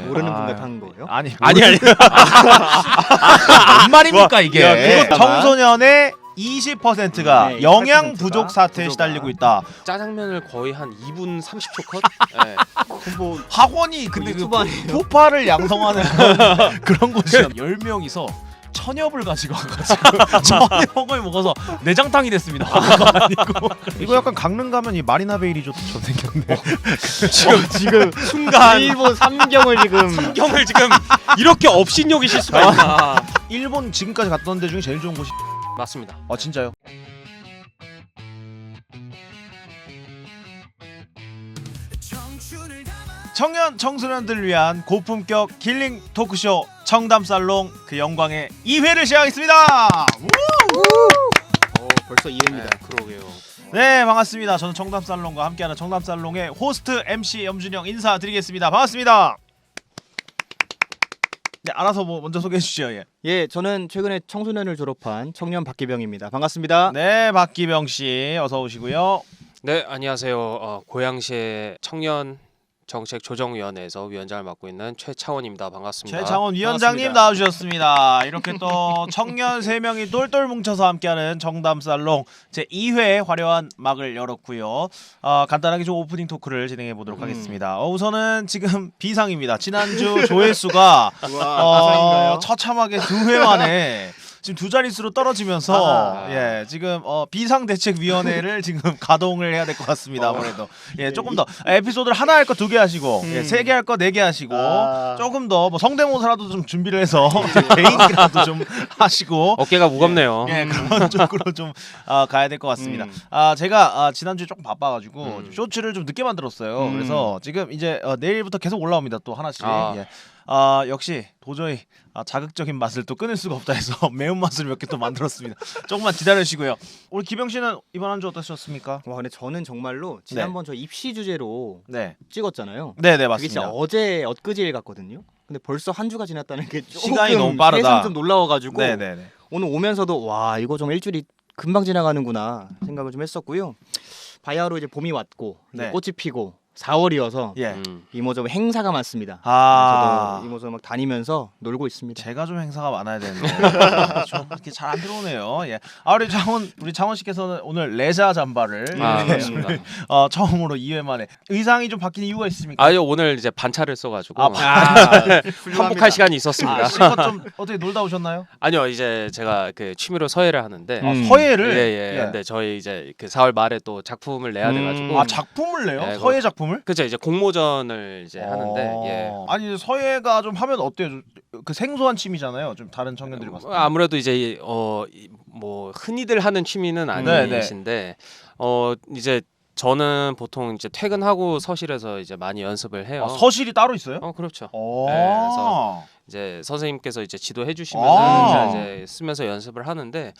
모르는 분 같은 한 거예요? 아니 아니. 뭔 말입니까 이게? 야, 그거 청소년의 20%가 네, 영양 28%가 부족 사태에 부족하. 시달리고 있다. 짜장면을 거의 한 2분 30초 컷? 네. 뭐 학원이 근데 그 유튜브 아니에요? 포파를 양성하는 그런 곳이야. 10명이서 천엽을 가지고 와가지고 천엽을 먹어서 내장탕이 됐습니다. 이거 약간 강릉 가면 이 마리나 베이 리조트처럼 생겼네. 지금 순간 일본 삼경을 지금 경을 지금 이렇게 업신여기실 수가 있나? 일본 지금까지 갔던 데 중에 제일 좋은 곳이 맞습니다. 아 진짜요? 청년 청소년들을 위한 고품격 힐링 토크쇼 청담살롱 그 영광의 2회를 시작하겠습니다. 벌써 2회입니다. 네, 그러게요. 네 반갑습니다. 저는 청담살롱과 함께하는 청담살롱의 호스트 MC 염준영 인사드리겠습니다. 반갑습니다. 네 알아서 뭐 먼저 소개해 주시죠. 예. 예, 저는 최근에 청소년을 졸업한 청년 박기병입니다. 반갑습니다. 네 박기병 씨 어서 오시고요. 네, 안녕하세요. 고양시의 청년 정책 조정위원회에서 위원장을 맡고 있는 최창원입니다. 반갑습니다. 최창원 위원장님 반갑습니다. 나와주셨습니다. 이렇게 또 청년 3명이 똘똘 뭉쳐서 함께하는 정담살롱 제2회 화려한 막을 열었고요. 간단하게 좀 오프닝 토크를 진행해 보도록 하겠습니다. 우선은 지금 비상입니다. 지난주 조회수가 비상인가요? 처참하게 2회 만에 지금 두 자릿수로 떨어지면서 아. 예 지금 비상대책위원회를 지금 가동을 해야 될 것 같습니다. 아무래도 예 조금 더 에피소드를 하나 할 거 2개 하시고 예, 3개 할 거 4개 하시고 조금 더 뭐 성대모사라도 좀 준비를 해서 개인기라도 좀 하시고 어깨가 무겁네요. 예 그런 쪽으로 좀 가야 될 것 같습니다. 제가 지난주에 조금 바빠가지고 쇼츠를 좀 늦게 만들었어요. 그래서 지금 이제 내일부터 계속 올라옵니다. 또 하나씩. 예. 역시 도저히 자극적인 맛을 또 끊을 수가 없다 해서 매운맛을 몇 개 또 만들었습니다. 조금만 기다려주시고요. 우리 기병 씨는 이번 한 주 어떠셨습니까? 와, 근데 저는 정말로 지난번 저 입시 주제로 네. 찍었잖아요. 네네 그게 진짜 맞습니다. 어제 엊그제일 갔거든요. 근데 벌써 한 주가 지났다는 게 조금 시간이 너무 빠르다. 세상 좀 놀라워가지고 네네네. 오늘 오면서도 와 이거 좀 일주일이 금방 지나가는구나 생각을 좀 했었고요. 바야흐로 이제 봄이 왔고 이제 네. 꽃이 피고 4월이어서 예. 이모저모 행사가 많습니다. 저도 이모저모 막 다니면서 놀고 있습니다. 제가 좀 행사가 많아야 되는데 좀 이렇게 잘 안 들어오네요. 예. 우리 창원 씨께서는 오늘 레자 잠바를 그렇습니다. 처음으로 2회 만에 의상이 좀 바뀐 이유가 있습니까? 아유, 오늘 이제 반차를 써가지고 훌륭합니다. 한복할 시간이 있었습니다. 실컷 좀 어떻게 놀다 오셨나요? 아니요, 이제 제가 그 취미로 서예를 하는데 서예를 예. 근데 저희 이제 그 4월 말에 또 작품을 내야 돼가지고 작품을 내요? 네, 서예 작품을? 그죠, 이제 공모전을 이제 하는데 예. 아니 서예가 좀 하면 어때요? 그 생소한 취미잖아요. 좀 다른 청년들이 봤을 때. 아무래도 이제 뭐 흔히들 하는 취미는 아니신데 이제 저는 보통 이제 퇴근하고 서실에서 이제 많이 연습을 해요. 서실이 따로 있어요? 그렇죠. 오. 그래서 이제 선생님께서 이제 지도해 주시면서 제가 이제 쓰면서 연습을 하는데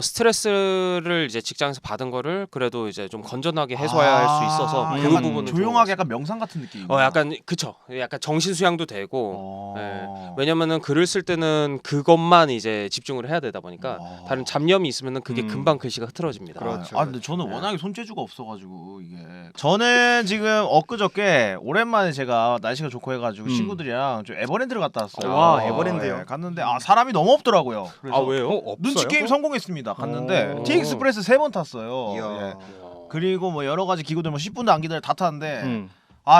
스트레스를 이제 직장에서 받은 거를 그래도 이제 좀 건전하게 해소해야 할 수 있어서 그 약간 부분은 조용하게 약간 명상 같은 느낌. 약간 그쵸. 약간 정신 수양도 되고. 예. 어. 왜냐면은 글을 쓸 때는 그것만 이제 집중을 해야 되다 보니까 다른 잡념이 있으면은 그게 금방 글씨가 흐트러집니다. 그렇죠. 근데 저는 워낙에 손재주가 없어가지고 이게. 저는 지금 엊그저께 오랜만에 제가 날씨가 좋고 해가지고 친구들이랑 좀 에버랜드를 갔다 왔어요. 와, 에버랜드요? 예, 갔는데 사람이 너무 없더라고요. 그래서 왜요? 눈치 게임 성공했습니다. 갔는데 티익스프레스 3번 탔어요. 예. 그리고 뭐 여러 가지 기구들 뭐 10분도 안 기다려 다 탔는데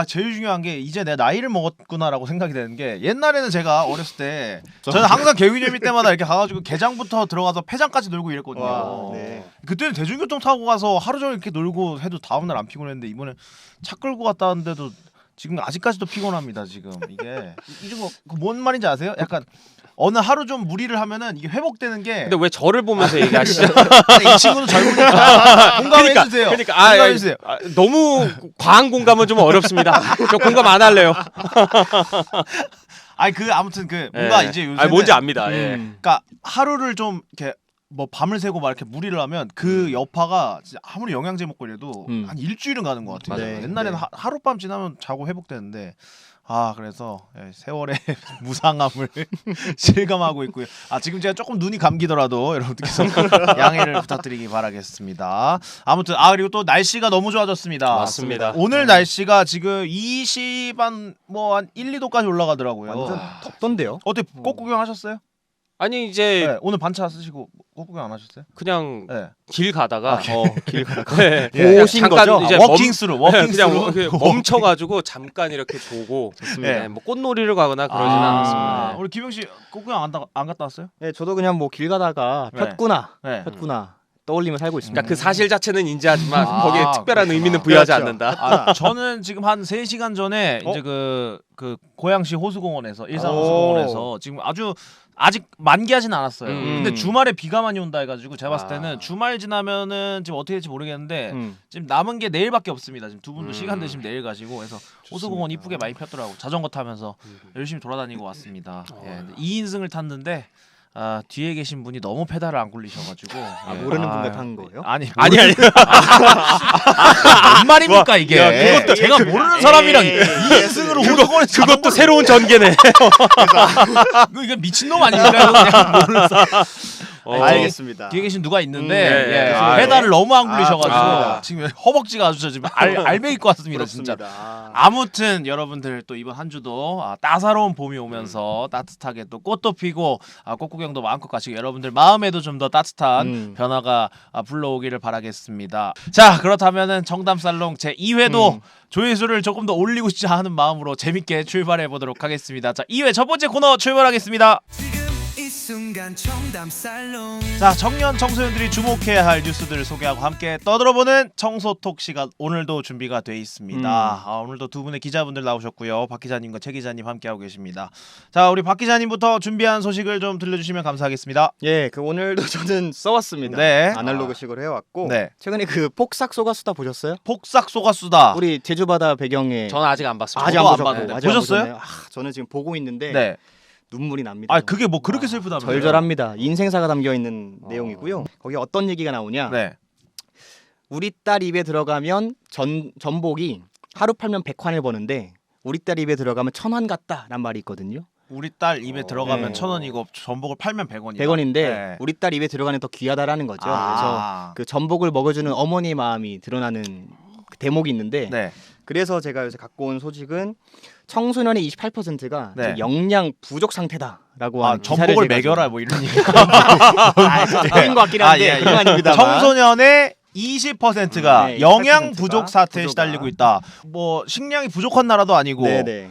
제일 중요한 게 이제 내 나이를 먹었구나라고 생각이 되는 게 옛날에는 제가 어렸을 때 저는 항상 개휘재미 때마다 이렇게 가가지고 개장부터 들어가서 폐장까지 놀고 이랬거든요. 와, 네. 그때는 대중교통 타고 가서 하루 종일 이렇게 놀고 해도 다음날 안 피곤했는데 이번에 차 끌고 갔다 왔는데도 지금 아직까지도 피곤합니다. 지금 이게 뭔 말인지 아세요? 약간 어느 하루 좀 무리를 하면은 이게 회복되는 게. 근데 왜 저를 보면서 얘기하시죠? 이 친구는 젊으니까 공감해 주세요. 그러니까 공감해 주세요. 너무 과한 공감은 좀 어렵습니다. 저 공감 안 할래요. 아무튼 뭔가 이제 요새 뭔지 압니다. 예. 그러니까 하루를 좀 이렇게 뭐 밤을 새고 막 이렇게 무리를 하면 그 여파가 진짜 아무리 영양제 먹고 이래도 한 일주일은 가는 것 같아요. 네, 옛날에는 네. 하룻밤 지나면 자고 회복되는데 그래서 세월의 무상함을 실감하고 있고요. 지금 제가 조금 눈이 감기더라도 여러분들께서 양해를 부탁드리기 바라겠습니다. 아무튼 그리고 또 날씨가 너무 좋아졌습니다. 맞습니다. 오늘 날씨가 지금 20한 한 1, 2도까지 올라가더라고요. 완전 덥던데요. 어때 꽃 구경하셨어요? 아니 이제 네, 오늘 반차 쓰시고 꽃 구경 안 하셨어요? 그냥 네. 길 가다가 길 가다가 네, 보신 잠깐 거죠? 이제 워킹스루 그냥 이렇게 멈춰가지고 잠깐 이렇게 보고 좋습니다. 네, 뭐 꽃놀이를 가거나 그러지는 않았습니다. 우리 김영 씨 꽃 구경 안 갔다 왔어요? 네, 저도 그냥 뭐 길 가다가 네. 폈구나 네. 떠올리며 살고 있습니다. 그러니까 그 사실 자체는 인지하지만 거기에 특별한 그렇구나. 의미는 부여하지 그렇죠. 않는다. 저는 지금 한 3시간 전에 이제 그 고양시 호수공원에서 일산 오. 호수공원에서 지금 아직 만개하진 않았어요. 음. 근데 주말에 비가 많이 온다 해가지고 제가 봤을 아. 때는 주말 지나면은 지금 어떻게 될지 모르겠는데 음. 지금 남은 게 내일밖에 없습니다. 지금 두 분도 시간 음. 되시면 내일 가시고 그래서 호수공원 이쁘게 많이 폈더라고. 자전거 타면서 음. 열심히 돌아다니고 왔습니다. 2인승을 탔는데 뒤에 계신 분이 너무 페달을 안 굴리셔가지고 모르는 분과 탄 거예요? 아니 아니 뭔 말입니까 이게? 야, 그것도 제가 모르는 사람이랑 2인승으로 호수공원에서 그것도 새로운 전개네. 이거 미친놈 아닙니까? 그냥 모르는 사람. 알겠습니다. 뒤에 계신 누가 있는데 네. 페달을 너무 안 굴리셔가지고 그렇습니다. 지금 허벅지가 아주 지금 알배 입고 왔습니다 진짜. 그렇습니다. 아무튼 여러분들 또 이번 한 주도 따사로운 봄이 오면서 따뜻하게 또 꽃도 피고 꽃구경도 마음껏 가시고 여러분들 마음에도 좀 더 따뜻한 변화가 불러오기를 바라겠습니다. 자 그렇다면은 정담살롱 제 2회도 조회수를 조금 더 올리고 싶지 않은 마음으로 재밌게 출발해 보도록 하겠습니다. 자 2회 첫 번째 코너 출발하겠습니다. 이 순간 청담살롱 자 청년 청소년들이 주목해야 할 뉴스들을 소개하고 함께 떠들어보는 청소톡 시간 오늘도 준비가 돼 있습니다. 오늘도 두 분의 기자분들 나오셨고요. 박 기자님과 최 기자님 함께하고 계십니다. 자 우리 박 기자님부터 준비한 소식을 좀 들려주시면 감사하겠습니다. 예, 그 오늘도 저는 써왔습니다. 네. 아날로그식으로 해왔고 네. 최근에 그 폭삭 소가수다 보셨어요? 폭삭 소가수다. 우리 제주바다 배경에 저는 아직 안 봤습니다. 아직 저도 안 안 보셨고 봤는데. 아직 안 보셨어요? 보셨나요? 저는 지금 보고 있는데 네. 눈물이 납니다. 그게 뭐 그렇게 슬프다면서요? 절절합니다. 인생사가 담겨 있는 내용이고요. 거기 어떤 얘기가 나오냐? 네. 우리 딸 입에 들어가면 전복이 하루 팔면 100환을 버는데 우리 딸 입에 들어가면 1000환 같다란 말이 있거든요. 우리 딸 입에 들어가면 네. 1,000원이고 전복을 팔면 100원이다. 100원인데 네. 우리 딸 입에 들어가는 더 귀하다라는 거죠. 그래서 그 전복을 먹여주는 어머니의 마음이 드러나는 그 대목이 있는데 네. 그래서 제가 요새 갖고 온 소식은 청소년의 28%가 네. 영양 부족 상태다라고 하는 기사를 전복을 제가 먹여라 좀- 뭐 이런 얘기. 틀린 것 같긴 한데 그건 아닙니다만. 청소년의 20%가 네, 영양 28% 부족 사태에 부족아. 시달리고 있다. 뭐 식량이 부족한 나라도 아니고 네네.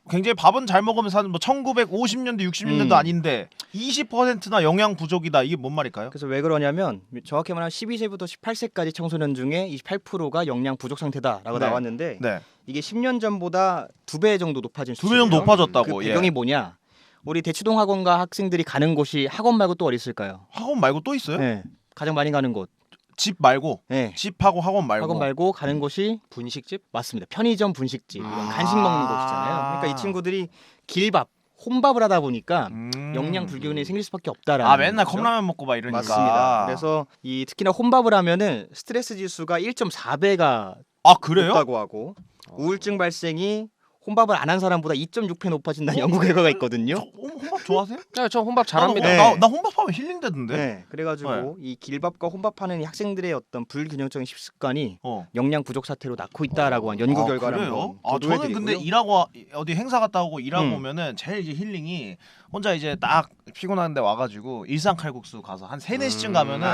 굉장히 밥은 잘 먹으면 사는 뭐 1950년대 60년대도 아닌데 20%나 영양 부족이다. 이게 뭔 말일까요? 그래서 왜 그러냐면 정확히 말하면 12세부터 18세까지 청소년 중에 28%가 영양 부족 상태다라고 네. 나왔는데 네. 이게 10년 전보다 2배 정도 높아진 2배 정도 수치예요. 높아졌다고. 그 예. 배경이 뭐냐? 우리 대치동 학원가 학생들이 가는 곳이 학원 말고 또 어디 있을까요? 학원 말고 또 있어요? 네. 가장 많이 가는 곳. 집 말고 네. 집하고 학원 말고. 학원 말고 가는 곳이 분식집? 맞습니다. 편의점, 분식집, 이런 아. 간식 먹는 곳이잖아요. 그러니까 이 친구들이 길밥, 혼밥을 하다 보니까 영양 불균형이 생길 수밖에 없다라는 맨날 거죠. 컵라면 먹고 막 이러니까. 맞습니다. 그래서 이 특히나 혼밥을 하면은 스트레스 지수가 1.4배가 그래요? 높다고 하고 우울증 발생이 혼밥을 안 한 사람보다 2.6배 높아진다는 연구 결과가 있거든요. 혼밥 좋아하세요? 네, 저 혼밥 잘합니다. 네. 나 혼밥하면 힐링되던데. 네, 그래가지고 이 길밥과 혼밥하는 이 학생들의 어떤 불균형적인 식습관이 영양 부족 사태로 낳고 있다라고 한 연구 결과를 그래요? 한번 저는 근데 일하고 어디 행사 갔다 오고 일하고 음. 오면은 제일 이제 힐링이 혼자 이제 딱 피곤한데 와가지고 일산 칼국수 가서 한 3-4시쯤 가면은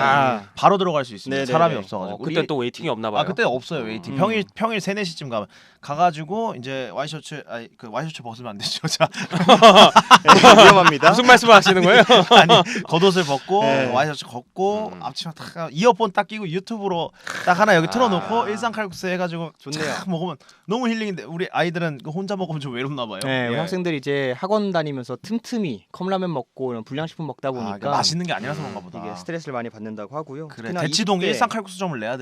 바로 들어갈 수 있습니다. 네네네. 사람이 없어가지고. 그때 또 웨이팅이 없나 봐요. 그때 없어요 웨이팅. 평일 3-4시쯤 가가지고 이제 와이셔츠 와이셔츠 벗으면 안 되죠. 자 위험합니다. 무슨 말씀을 하시는 거예요? 아니 겉옷을 벗고 네. 와이셔츠 걷고 앞치마 딱 이어폰 딱 끼고 유튜브로 딱 하나 여기 틀어놓고 일산 칼국수 해가지고 좋네요. 딱 먹으면 너무 힐링인데 우리 아이들은 혼자 먹으면 좀 외롭나 봐요. 네, 우리 예. 학생들이 이제 학원 다니면서 틈틈이 컵라면 먹고 이런 불량식품 먹다 보니까 그러니까 맛있는 게 아니라서 그런가 보다. 이게 스트레스를 많이 받는다고 하고요. 그래 특히나 대치동 20대 일산 칼국수점을 내야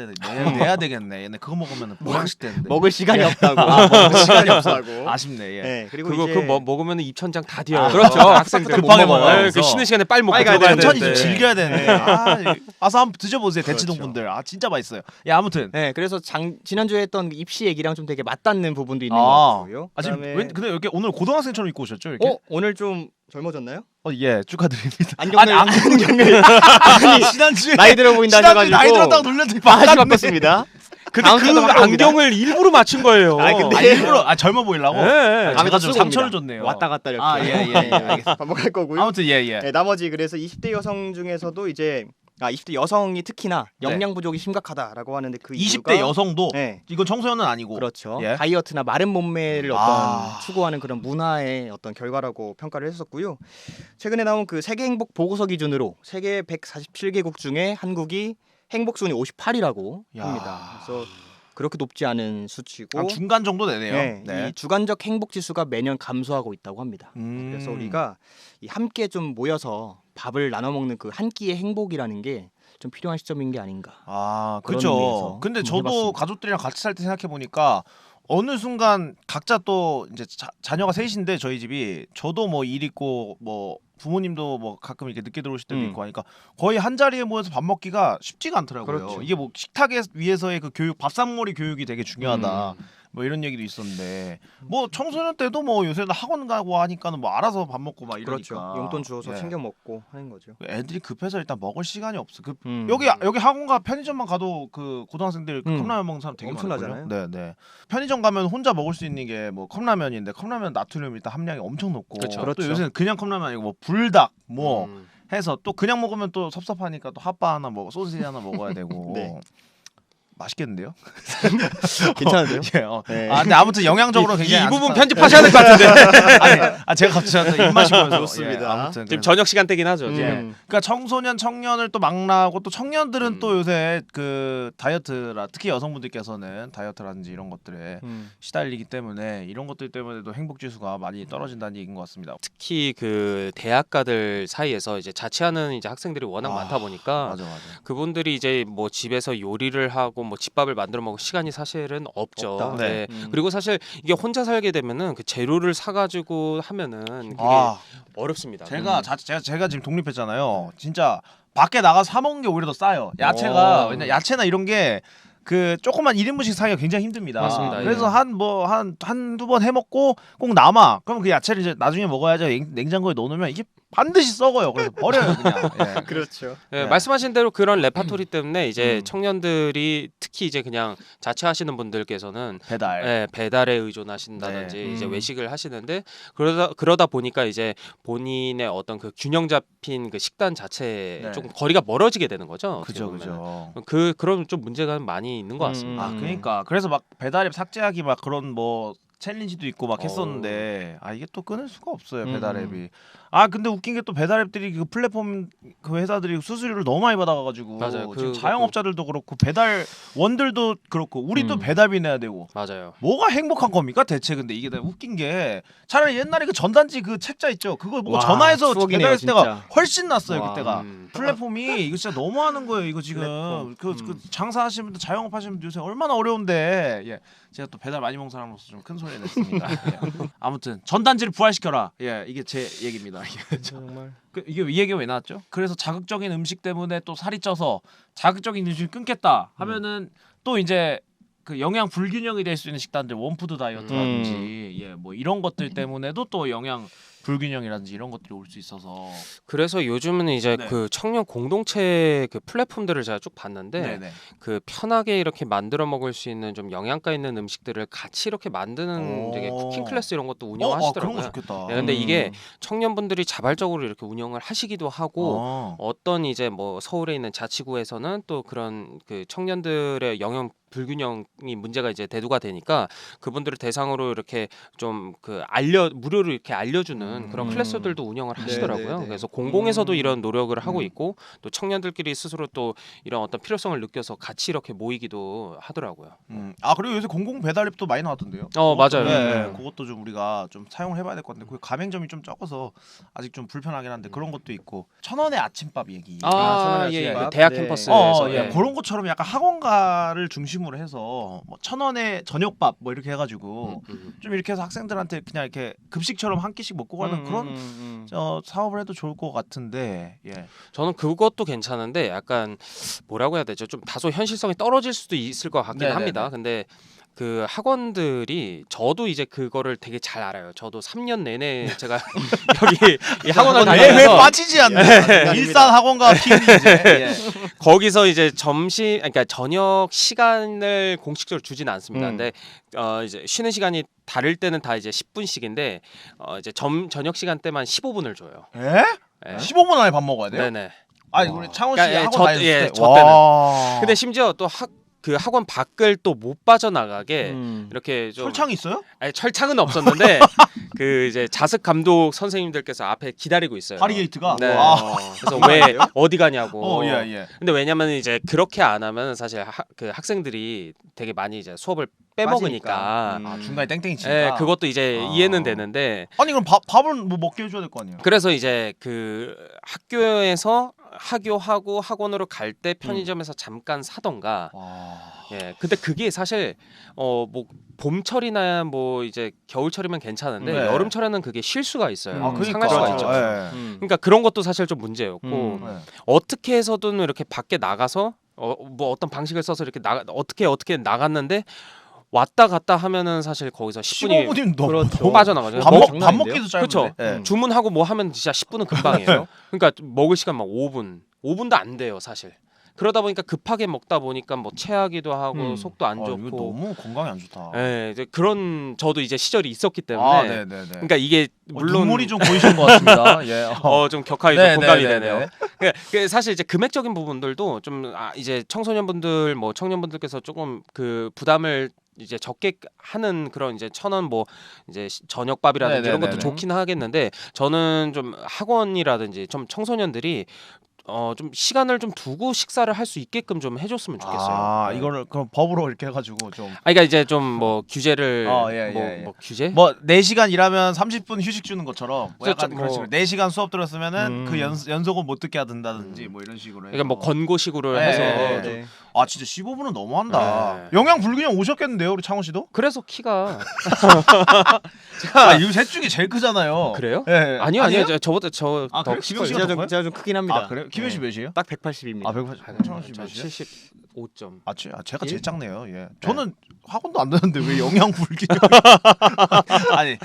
되겠네. 얘네 그거 먹으면 보양식 되는데. 먹을 시간이 없다. 없다고. 시간이 없다고. 아쉽네. 예. 네, 그리고 그거 이제 그거 먹으면 입천장 다 뒤어요. 그렇죠. 학생들 급하게 못 먹어요. 먹어요. 그 쉬는 시간에 빨리 먹고 빨리 가야 들어가야 천천히 되는데. 좀 즐겨야 되는데. 네. 와서 한번 드셔보세요. 대치동 그렇죠. 분들. 아 진짜 맛있어요. 예, 아무튼. 네, 그래서 지난주에 했던 입시 얘기랑 좀 되게 맞닿는 부분도 있는 아. 것 같고요. 아 지금 그다음에 근데 이렇게 오늘 고등학생처럼 입고 오셨죠? 이렇게? 오늘 좀 젊어졌나요? 예, 축하드립니다. 안경을 안경을 지난주에 나이 들어 보인다 지난주에 하셔가지고 나이 들었다고 놀렸더니 다시 바꿨네. 바꿨습니다. 근데 다음 그 주도 바꿔봅니다. 안경을 일부러 맞춘 거예요. 아, 근데 일부러 젊어 보이려고. 네. 제가 좀 쓰고 상처를 옵니다. 줬네요. 왔다 갔다 이렇게. 아, 예, 알겠습니다. 반복할 거고요. 아무튼 예. 네, 나머지 그래서 20대 여성 중에서도 이제 20대 여성이 특히나 네. 영양 부족이 심각하다라고 하는데 그 20대 이유가 여성도 네, 이건 청소년은 아니고. 그렇죠. 예. 다이어트나 마른 몸매를 아. 추구하는 그런 문화의 어떤 결과라고 평가를 했었고요. 최근에 나온 그 세계 행복 보고서 기준으로 세계 147개국 중에 한국이 행복 순위 58이라고 야. 합니다. 그래서 그렇게 높지 않은 수치고 한 중간 정도 되네요. 네, 이 주관적 행복 지수가 매년 감소하고 있다고 합니다. 그래서 우리가 이 함께 좀 모여서 밥을 나눠 먹는 그 한 끼의 행복이라는 게 좀 필요한 시점인 게 아닌가. 아, 그런 그렇죠. 의미에서 근데 한번 저도 해봤습니다. 가족들이랑 같이 살 때 생각해 보니까 어느 순간 각자 또 이제 자녀가 셋인데 저희 집이 저도 뭐 일 있고 뭐 부모님도 뭐 가끔 이렇게 늦게 들어오실 때도 있고 하니까 거의 한 자리에 모여서 밥 먹기가 쉽지가 않더라고요. 그렇죠. 이게 뭐 식탁에 위에서의 그 교육, 밥상머리 교육이 되게 중요하다. 뭐 이런 얘기도 있었는데 뭐 청소년 때도 뭐 요새는 학원 가고 하니까는 뭐 알아서 밥 먹고 막 이러니까 그렇죠. 용돈 주어서 예. 챙겨 먹고 하는 거죠. 애들이 급해서 일단 먹을 시간이 없어. 음. 여기 학원가 편의점만 가도 그 고등학생들 그 컵라면 먹는 사람 되게 엄청나잖아요. 많거든요. 네. 편의점 가면 혼자 먹을 수 있는 게 뭐 컵라면인데 컵라면 나트륨 일단 함량이 엄청 높고 그쵸. 또 그렇죠. 요새는 그냥 컵라면 아니고 뭐 불닭 뭐 음. 해서 또 그냥 먹으면 또 섭섭하니까 또 핫바 하나 먹어 소시지 하나 먹어야 되고 네. 맛있겠는데요? 괜찮은데요? 예, 네. 아 근데 아무튼 영양적으로 굉장히 이 안 부분 좋다. 편집하셔야 될 것 같은데. 제가 갑자기 입맛이 보여서 좋습니다. 예, 아무튼 지금 그래서- 저녁 시간 대긴 하죠. 음. 이제. 그러니까 청소년 청년을 또 망라하고 또 청년들은 또 요새 그 다이어트라 특히 여성분들께서는 다이어트라든지 이런 것들에 시달리기 때문에 이런 것들 때문에도 행복 지수가 많이 떨어진다는 얘기인 것 같습니다. 특히 그 대학가들 사이에서 이제 자취하는 이제 학생들이 워낙 많다 보니까 맞아. 그분들이 이제 뭐 집에서 요리를 하고 뭐 집밥을 만들어 먹을 시간이 사실은 없죠. 없다. 네. 그리고 사실 이게 혼자 살게 되면은 그 재료를 사가지고 하면은 그게 아, 어렵습니다. 제가 지금 독립했잖아요. 진짜 밖에 나가서 사 먹는 게 오히려 더 싸요. 야채가 왜냐 야채나 이런 게 그 조그만 1인분씩 사기가 굉장히 힘듭니다. 맞습니다. 그래서 예. 한두 번 해 먹고 꼭 남아. 그럼 그 야채를 이제 나중에 먹어야죠. 냉장고에 넣어놓으면 이게 반드시 썩어요. 그래서 버려요 그냥. 예. 그렇죠. 예, 네. 말씀하신 대로 그런 레파토리 때문에 이제 음. 청년들이 특히 이제 그냥 자취하시는 분들께서는 배달. 예, 배달에 의존하신다든지 네. 이제 외식을 하시는데 그러다 보니까 이제 본인의 어떤 그 균형 잡힌 그 식단 자체에 네. 조금 거리가 멀어지게 되는 거죠. 어떻게 그죠 보면은. 그죠. 그런 좀 문제가 많이 있는 것 같습니다. 아 그러니까 그래서 막 배달앱 삭제하기 막 그런 뭐 챌린지도 있고 막 했었는데 아 이게 또 끊을 수가 없어요 배달앱이. 아 근데 웃긴 게 또 배달앱들이 그 플랫폼 그 회사들이 수수료를 너무 많이 받아가지고 맞아요. 지금 그것도- 자영업자들도 그렇고 배달원들도 그렇고 우리도 음. 배달비 내야 되고 맞아요. 뭐가 행복한 겁니까 대체. 근데 이게 다 웃긴 게 차라리 옛날에 그 전단지 그 책자 있죠 그거 뭐 와, 전화해서 추억이네요, 배달했을 때가 진짜. 훨씬 났어요 와. 그때가. 플랫폼이 이거 진짜 너무하는 거예요 이거 지금. 플랫폼. 그 장사하시는 분들 자영업하시는 분들 요새 얼마나 어려운데. 예. 제가 또 배달 많이 먹는 사람으로서 좀 큰 소리 냈습니다. 예. 아무튼 전단지를 부활시켜라. 예, 이게 제 얘기입니다. 정말. 이게 이 얘기가 왜 나왔죠? 그래서 자극적인 음식 때문에 또 살이 쪄서 자극적인 음식을 끊겠다 하면은 또 이제 그 영양 불균형이 될 수 있는 식단들 원푸드 다이어트라든지 예, 뭐 이런 것들 때문에도 또 영양 불균형이라든지 이런 것들이 올 수 있어서 그래서 요즘은 이제 네. 그 청년 공동체 그 플랫폼들을 제가 쭉 봤는데 네네. 그 편하게 이렇게 만들어 먹을 수 있는 좀 영양가 있는 음식들을 같이 이렇게 만드는 오. 되게 쿠킹 클래스 이런 것도 그런 운영하시더라고요. 거 좋겠다. 예, 근데 이게 청년분들이 자발적으로 이렇게 운영을 하시기도 하고 어떤 이제 뭐 서울에 있는 자치구에서는 또 그런 그 청년들의 영양 불균형이 문제가 이제 대두가 되니까 그분들을 대상으로 이렇게 좀 그 무료로 이렇게 알려주는 그런 클래스들도 운영을 하시더라고요. 네네네. 그래서 공공에서도 이런 노력을 하고 음. 있고 또 청년들끼리 스스로 또 이런 어떤 필요성을 느껴서 같이 이렇게 모이기도 하더라고요. 아 그리고 요새 공공 배달앱도 많이 나왔던데요. 맞아요. 네, 그것도 좀 우리가 좀 사용을 해봐야 될 것 같은데 그 가맹점이 좀 적어서 아직 좀 불편하긴 한데 그런 것도 있고 1,000원의 아침밥 얘기. 아, 예, 예, 예. 그 대학 네. 캠퍼스에서 예. 그런 것처럼 약간 학원가를 중심으로 시스템으로 해서 뭐 1,000원에 저녁밥 뭐 이렇게 해가지고 좀 이렇게 해서 학생들한테 그냥 이렇게 급식처럼 한 끼씩 먹고 가는 그런 사업을 해도 좋을 것 같은데. 예. 저는 그것도 괜찮은데 약간 뭐라고 해야 되죠? 좀 다소 현실성이 떨어질 수도 있을 것 같긴 네네네. 합니다. 근데 그 학원들이 저도 이제 그거를 되게 잘 알아요. 저도 3년 내내 제가 여기 이 학원을 왜 다니면서 빠지지 않나? 일산 학원과 팀이 이제 예. 거기서 이제 점심 그러니까 저녁 시간을 공식적으로 주지는 않습니다. 근데 이제 쉬는 시간이 다를 때는 다 이제 10분씩인데 이제 저녁 시간 때만 15분을 줘요. 예? 예. 15분 안에 밥 먹어야 돼요? 네네. 아니 우리 창원 씨 그러니까, 예, 학원 저- 다녔을 예, 때. 저 와. 근데 심지어 또 그 학원 밖을 또 못 빠져나가게 이렇게 좀 철창 있어요? 아니, 철창은 없었는데 그 이제 자습 감독 선생님들께서 앞에 기다리고 있어요. 바리게이트가? 네. 와. 그래서 왜 어디 가냐고. 예. 근데 왜냐면 이제 그렇게 안 하면 사실 그 학생들이 되게 많이 이제 수업을 빼먹으니까. 아, 중간에 땡땡이 치니까. 예, 그것도 이제 이해는 되는데 아니 그럼 밥은 뭐 먹게 해줘야 될 거 아니에요? 그래서 이제 그 학교에서 하교하고 학원으로 갈 때 편의점에서 잠깐 사던가. 와. 예, 근데 그게 사실 뭐 봄철이나 뭐 이제 겨울철이면 괜찮은데 네. 여름철에는 그게 쉴 수가 있어요. 아, 그러니까. 상할 수가 있죠. 예. 그러니까 그런 것도 사실 좀 문제였고 네. 어떻게 해서든 이렇게 밖에 나가서 뭐 어떤 방식을 써서 이렇게 어떻게 나갔는데 왔다 갔다 하면은 사실 거기서 10분이 15분이면 너무 그렇죠. 빠져나가죠. 밥, 뭐- 밥 먹기도 짧은데. 그렇죠. 예. 주문하고 뭐 하면 진짜 10분은 금방이에요. 그러니까 먹을 시간 막 5분도 안 돼요, 사실. 그러다 보니까 급하게 먹다 보니까 뭐 체하기도 하고 속도 안 아, 이거 좋고. 너무 건강에 안 좋다. 예, 이제 그런 저도 이제 시절이 있었기 때문에. 아, 네네네. 그러니까 이게 물론 눈물이 좀 고이신 것 같습니다. 예. 좀 격하게 네, 좀 공감이 네, 네, 되네요. 네. 그 사실 이제 금액적인 부분들도 좀 이제 청소년분들 뭐 청년분들께서 조금 그 부담을 이제 적게 하는 그런 이제 1,000원 뭐 이제 저녁밥이라든지 네, 이런 네, 것도 네. 좋긴 하겠는데 저는 좀 학원이라든지 좀 청소년들이 좀 시간을 좀 두고 식사를 할 수 있게끔 좀 해줬으면 좋겠어요. 아, 네. 이거를 그럼 법으로 이렇게 해가지고 좀. 그러니까 이제 좀 뭐 규제를 예, 예. 뭐 규제? 뭐 4시간 일하면 30분 휴식 주는 것처럼 뭐 약간 그렇죠. 그런 식으로 4시간 수업 들었으면은 그 연속은 못 듣게 하든다든지 뭐 이런 식으로 그러니까 뭐 해서. 권고식으로 네, 해서 네, 좀 네. 아 진짜 15분은 너무한다. 네. 영양 불균형 오셨겠는데요 우리 창원 씨도? 그래서 키가 아 이거 셋 중에 제일 크잖아요. 그래요? 예. 아니요. 저보다 더 그래요? 커요. 씨가 더 커요? 제가 좀 크긴 합니다. 아 그래요? 김현 씨 몇이에요? 딱 180입니다. 아 180. 창원 씨 저 몇이요? 75점. 제가 예? 제일 작네요. 예. 저는 학원도 안 다녔는데 왜 영양 불균형? 아니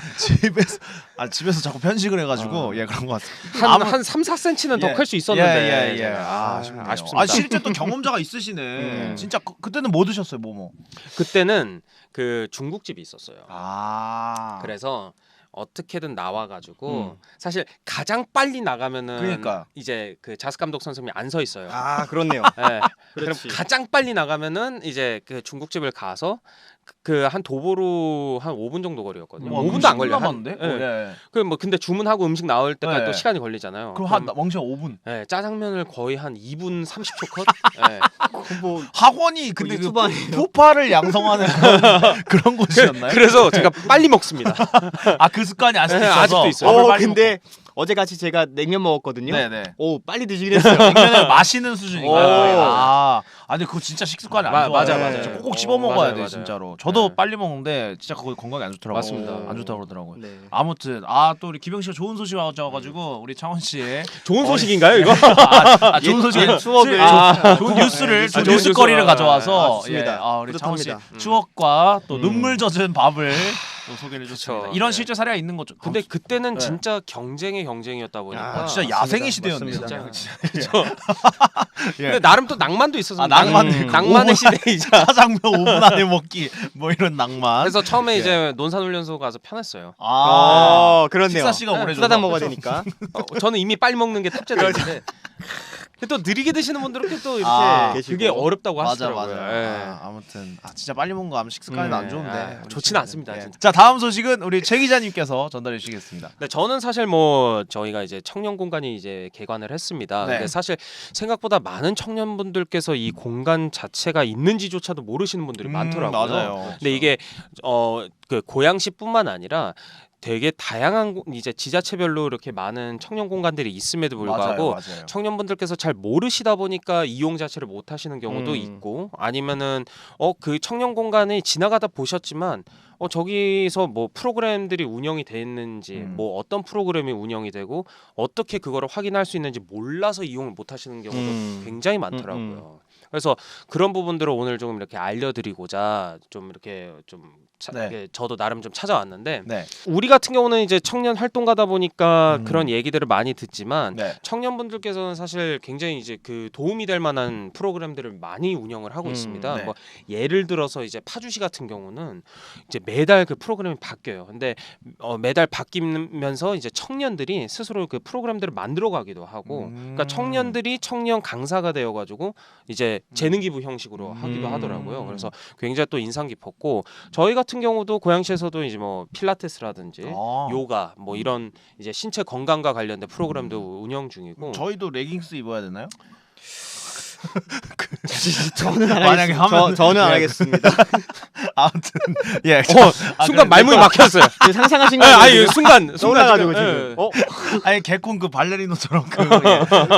집에서 자꾸 편식을 해가지고 예 그런 것 같아요. 한 3, 4cm는 더 예. 클 수 있었는데. 예. 아쉽습니다. 아 실제 또 경험자가 있으시네. 진짜 그때는 뭐 드셨어요, 뭐뭐? 그때는 그 중국집이 있었어요. 아. 그래서 어떻게든 나와가지고 사실 가장 빨리 나가면은 그러니까. 이제 그 자스 감독 선생님이 안 서 있어요. 아 그렇네요. 예. 그럼 그렇지. 가장 빨리 나가면은 이제 그 중국집을 가서 그 한 도보로 한 5분 정도 거리였거든요. 와, 5분도 안 걸려요. 남았는데? 예. 그뭐 근데 주문하고 음식 나올 때까지 네. 또 시간이 걸리잖아요. 그럼 한 멍청 5분. 짜장면을 거의 한 2분 30초 컷. 예. 뭐 학원이 근데 그 유튜브 아니에요? 푸파를 양성하는 그런 곳이었나요? 그래서 제가 빨리 먹습니다. 아 그 습관이 아직도 네, 있어서. 아직도 있어요. 밥을 빨리 근데 어제 같이 제가 냉면 먹었거든요. 네네. 오 빨리 드시긴 했어요. 냉면을 마시는 수준인가요? 오. 근데 그거 진짜 식습관이 안 맞아요, 좋아요. 맞아요. 진짜 꼭꼭 씹어 먹어야 맞아요, 돼 맞아요. 진짜로. 저도 네. 빨리 먹는데 진짜 그거 건강에 안 좋더라고요. 맞습니다. 안 좋다고 그러더라고요. 네. 아무튼 또 우리 기병 씨가 좋은 소식 와가지고 우리 창원 씨의 좋은 소식인가요, 이거? 좋은 소식, 추억을 좋은 뉴스를, 좋은 좋은 뉴스거리를 뉴스. 가져와서 좋습니다. 우리 창원 씨 뿌듯합니다. 추억과 또 눈물 젖은 밥을 또 소개를 해줬습니다. 그쵸. 이런 네. 실제 사례가 있는 거죠. 근데 그때는 네. 진짜 경쟁이었다 보니까 진짜 야생의 시대였네요. 맞습니다. 그렇죠. 예. 근데 나름 또 낭만도 있어서 낭만도 있고. 낭만의 시대이자. 짜장면 5분 안에 먹기 뭐 이런 낭만. 그래서 처음에 예. 이제 논산훈련소 가서 편했어요. 그렇네요. 식사 시간 오래 후다닥 먹어야 되니까. 저는 이미 빨리 먹는 게 탑재되는데 또 느리게 드시는 분들은 또 이렇게 계시고. 그게 어렵다고 맞아 하시더라고요. 맞아. 예. 아무튼 진짜 빨리 먹는 거 하면 식습관이 안 좋은데 우리 좋지는 친구들. 않습니다, 예. 진짜. 자 다음 소식은 우리 최 기자님께서 전달해 주시겠습니다. 네, 저는 사실 뭐 저희가 이제 청년 공간이 이제 개관을 했습니다. 네. 근데 사실 생각보다 많은 청년분들께서 이 공간 자체가 있는지조차도 모르시는 분들이 많더라고요. 맞아요. 근데 이게 그 고양시뿐만 아니라 되게 다양한 이제 지자체별로 이렇게 많은 청년 공간들이 있음에도 불구하고 맞아요. 청년분들께서 잘 모르시다 보니까 이용 자체를 못 하시는 경우도 있고 아니면은 그 청년 공간에 지나가다 보셨지만 저기서 뭐 프로그램들이 운영이 돼 있는지 뭐 어떤 프로그램이 운영이 되고 어떻게 그거를 확인할 수 있는지 몰라서 이용을 못 하시는 경우도 굉장히 많더라고요. 그래서 그런 부분들을 오늘 좀 이렇게 알려드리고자 좀 이렇게 이렇게 저도 나름 좀 찾아왔는데 네. 우리 같은 경우는 이제 청년 활동가다 보니까 그런 얘기들을 많이 듣지만 네. 청년분들께서는 사실 굉장히 이제 그 도움이 될 만한 프로그램들을 많이 운영을 하고 있습니다. 네. 뭐 예를 들어서 이제 파주시 같은 경우는 이제 매달 그 프로그램이 바뀌어요. 근데 매달 바뀌면서 이제 청년들이 스스로 그 프로그램들을 만들어가기도 하고, 그러니까 청년들이 청년 강사가 되어가지고 이제 재능 기부 형식으로 하기도 하더라고요. 그래서 굉장히 또 인상 깊었고 저희 같은 경우도 고양시에서도 이제 뭐 필라테스라든지 요가 뭐 이런 이제 신체 건강과 관련된 프로그램도 운영 중이고. 저희도 레깅스 입어야 되나요? 저는 안 만약에 하겠습니다. 하면- 저는 안 예. 하겠습니다. 아무튼 예. 순간 말문이 막혔어요. 상상하신 거 아니 순간 떠올라가지고 지금, 지금. 아니 개콘 그 발레리노처럼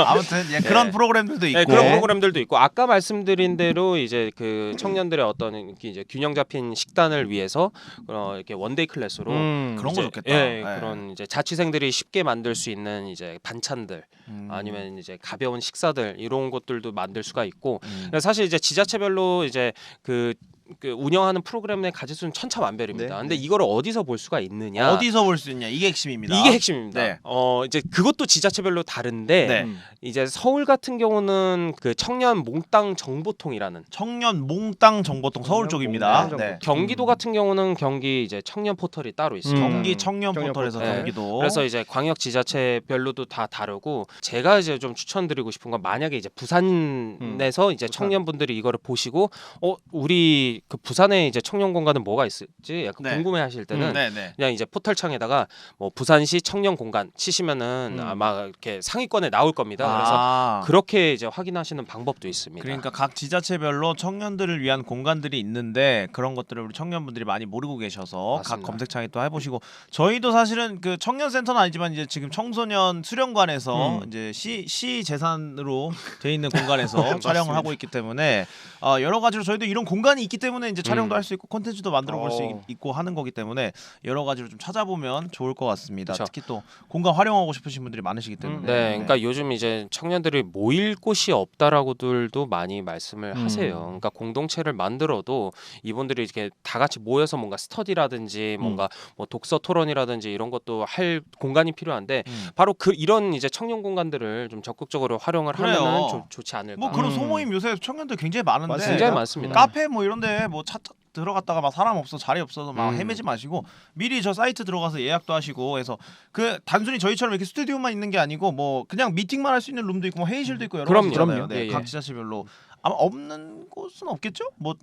아무튼 그런 프로그램들도 있고. 네, 그런 프로그램들도 있고 아까 말씀드린 대로 이제 그 청년들의 어떤 이제 균형 잡힌 식단을 위해서 이렇게 원데이 클래스로 그런 거 이제, 좋겠다. 예, 네. 그런 이제 자취생들이 쉽게 만들 수 있는 이제 반찬들 아니면 이제 가벼운 식사들 이런 것들도 만들 수가 있고 사실 이제 지자체별로 이제 그 운영하는 프로그램의 가짓수는 천차만별입니다. 네, 근데 네. 이거를 어디서 볼 수가 있느냐? 어디서 볼 수 있냐 이게 핵심입니다. 이게 핵심입니다. 네. 이제 그것도 지자체별로 다른데 네. 이제 서울 같은 경우는 그 청년 몽땅 정보통이라는 청년 몽땅 정보통 서울 쪽입니다. 몽땅 네. 경기도 같은 경우는 경기 이제 청년 포털이 따로 있습니다. 경기 청년 청년 포털에서 포털. 경기도. 그래서 이제 광역 지자체별로도 다 다르고 제가 이제 좀 추천드리고 싶은 건 만약에 이제 부산에서 이제 청년분들이 이거를 보시고 우리 그 부산에 이제 청년 공간은 뭐가 있을지 약간 네. 궁금해하실 때는 네네. 그냥 이제 포털창에다가 뭐 부산시 청년 공간 치시면은 아마 이렇게 상위권에 나올 겁니다. 그래서 그렇게 이제 확인하시는 방법도 있습니다. 그러니까 각 지자체별로 청년들을 위한 공간들이 있는데 그런 것들을 우리 청년분들이 많이 모르고 계셔서 각 맞습니다. 검색창에 또 해보시고 저희도 사실은 그 청년센터는 아니지만 이제 지금 청소년 수련관에서 이제 시 재산으로 돼 있는 공간에서 촬영을 하고 있기 때문에 여러 가지로 저희도 이런 공간이 있기 때문에 이제 촬영도 할 수 있고 콘텐츠도 만들어 볼 수 있고 하는 거기 때문에 여러 가지로 좀 찾아보면 좋을 것 같습니다. 그쵸. 특히 또 공간 활용하고 싶으신 분들이 많으시기 때문에. 네, 그러니까 요즘 이제 청년들이 모일 곳이 없다라고들도 많이 말씀을 하세요. 그러니까 공동체를 만들어도 이분들이 이렇게 다 같이 모여서 뭔가 스터디라든지 뭔가 뭐 독서 토론이라든지 이런 것도 할 공간이 필요한데 바로 이런 이제 청년 공간들을 좀 적극적으로 활용을 그래요. 하면은 좀 좋지 않을까. 뭐 그런 소모임 요새 청년들 굉장히 많은데 맞습니다. 굉장히 많습니다. 카페 뭐 이런데 뭐 차 들어갔다가 막 사람 없어 자리 없어서 막 헤매지 마시고 미리 저 사이트 들어가서 예약도 하시고 해서 그 단순히 저희처럼 이렇게 스튜디오만 있는 게 아니고 뭐 그냥 미팅만 할 수 있는 룸도 있고 뭐 회의실도 있고 여러 가지 그럼요. 있잖아요. 네, 예, 각 예. 지자체별로 아마 없는 곳은 없겠죠? 뭐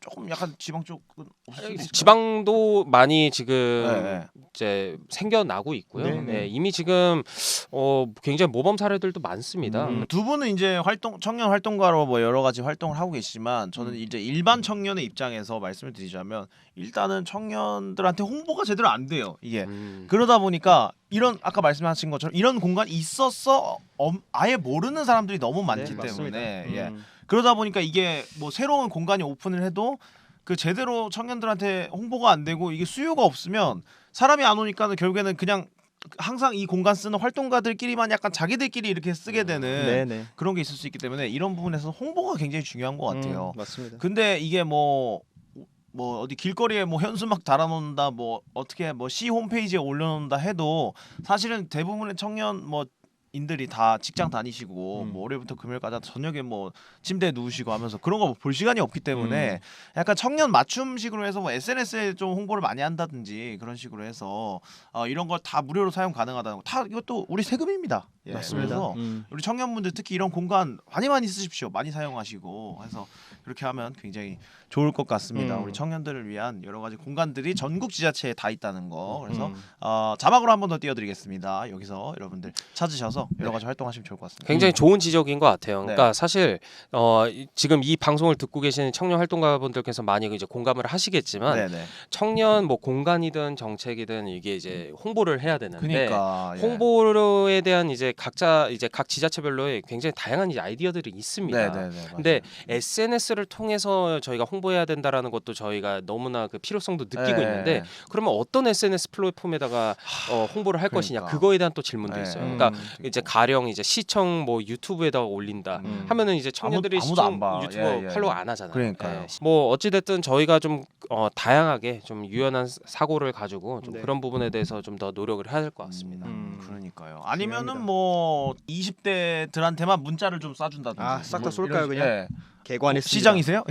조금 약간 지방 쪽은 없을 수도 있을까요? 지방도 많이 지금 네. 이제 생겨나고 있고요. 네, 네. 네, 이미 지금 굉장히 모범 사례들도 많습니다. 두 분은 이제 청년 활동가로 뭐 여러 가지 활동을 하고 계시지만 저는 이제 일반 청년의 입장에서 말씀을 드리자면 일단은 청년들한테 홍보가 제대로 안 돼요. 이게 그러다 보니까 이런 아까 말씀하신 것처럼 이런 공간이 있었어 아예 모르는 사람들이 너무 많기 네, 맞습니다. 때문에 예. 그러다 보니까 이게 뭐 새로운 공간이 오픈을 해도 그 제대로 청년들한테 홍보가 안 되고 이게 수요가 없으면 사람이 안 오니까는 결국에는 그냥 항상 이 공간 쓰는 활동가들끼리만 약간 자기들끼리 이렇게 쓰게 되는 네네. 그런 게 있을 수 있기 때문에 이런 부분에서 홍보가 굉장히 중요한 것 같아요. 맞습니다. 근데 이게 뭐 어디 길거리에 뭐 현수막 달아놓는다 뭐 어떻게 뭐 시 홈페이지에 올려놓는다 해도 사실은 대부분의 청년 뭐 인들이 다 직장 다니시고 뭐 월요일부터 금요일까지 저녁에 뭐 침대에 누우시고 하면서 그런 거 볼 시간이 없기 때문에 약간 청년 맞춤식으로 해서 뭐 SNS에 좀 홍보를 많이 한다든지 그런 식으로 해서 이런 걸 다 무료로 사용 가능하다는 거 다 이것도 우리 세금입니다. 예, 맞습니다. 그래서 우리 청년분들 특히 이런 공간 많이 쓰십시오. 많이 사용하시고 해서 그렇게 하면 굉장히 좋을 것 같습니다. 우리 청년들을 위한 여러 가지 공간들이 전국 지자체에 다 있다는 거. 그래서 자막으로 한 번 더 띄워드리겠습니다. 여기서 여러분들 찾으셔서 여러 가지 활동하시면 좋을 것 같습니다. 굉장히 좋은 지적인 것 같아요. 그러니까 사실 지금 이 방송을 듣고 계시는 청년 활동가분들께서 많이 이제 공감을 하시겠지만 네네. 청년 뭐 공간이든 정책이든 이게 이제 홍보를 해야 되는데 그러니까 홍보에 대한 이제 각자 이제 각 지자체별로의 굉장히 다양한 이제 아이디어들이 있습니다. 네네네. 근데 SNS를 통해서 저희가 홍보해야 된다라는 것도 저희가 너무나 그 필요성도 느끼고 있는데 그러면 어떤 SNS 플랫폼에다가 홍보를 할 것이냐 그거에 대한 또 질문도 있어요. 그러니까 이제 가령 이제 시청 뭐 유튜브에다가 올린다 하면은 이제 청년들이 아무도 안 시청 봐. 유튜브 팔로우 안 하잖아요. 그러니까요. 뭐 어찌 됐든 저희가 좀 다양하게 좀 유연한 사고를 가지고 좀 네. 그런 부분에 대해서 좀 더 노력을 해야 될 것 같습니다. 그러니까요. 아니면은 뭐 20대들한테만 문자를 좀 쏴준다든지. 아, 싹 다 뭐 쏠까요, 이런- 그냥? 예. 개관했습니다. 시장이세요?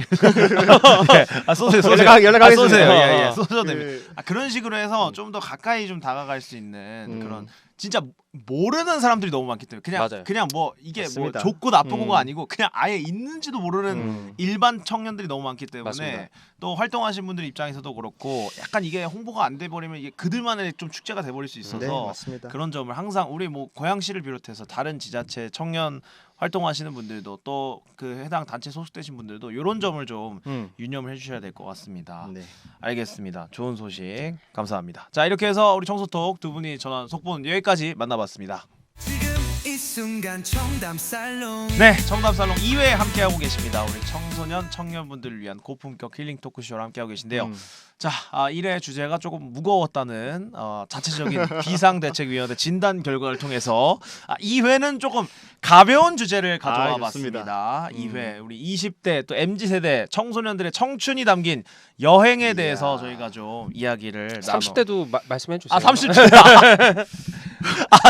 네. 쏘세요. 연락하겠습니다. 쏘세요. 예, 쏘셔도 그- 됩니다. 그런 식으로 해서 좀 더 가까이 좀 다가갈 수 있는 그런 진짜 모르는 사람들이 너무 많기 때문에 맞아요. 그냥 뭐 이게 맞습니다. 뭐 좋고 나쁘고가 아니고 그냥 아예 있는지도 모르는 일반 청년들이 너무 많기 때문에 맞습니다. 또 활동하신 분들 입장에서도 그렇고 약간 이게 홍보가 안 돼 버리면 이게 그들만의 좀 축제가 돼 버릴 수 있어서 네, 맞습니다. 그런 점을 항상 우리 뭐 고양시를 비롯해서 다른 지자체 청년 활동하시는 분들도 또 그 해당 단체 소속되신 분들도 이런 점을 좀 유념을 해주셔야 될 것 같습니다. 네. 알겠습니다. 좋은 소식 감사합니다. 자 이렇게 해서 우리 청소톡 두 분이 전한 속보는 여기까지 만나봤습니다. 지금 이 순간 청담 살롱 네, 청담살롱 2회 함께하고 계십니다. 우리 청소년 청년분들을 위한 고품격 힐링 토크쇼를 함께하고 계신데요. 자, 1회 주제가 조금 무거웠다는 자체적인 비상대책위원회 진단 결과를 통해서 2회는 조금 가벼운 주제를 가져와 좋습니다. 봤습니다. 2회 우리 20대 또 MZ세대 청소년들의 청춘이 담긴 여행에 대해서 저희가 좀 이야기를 30대도 말씀해 주세요. 30대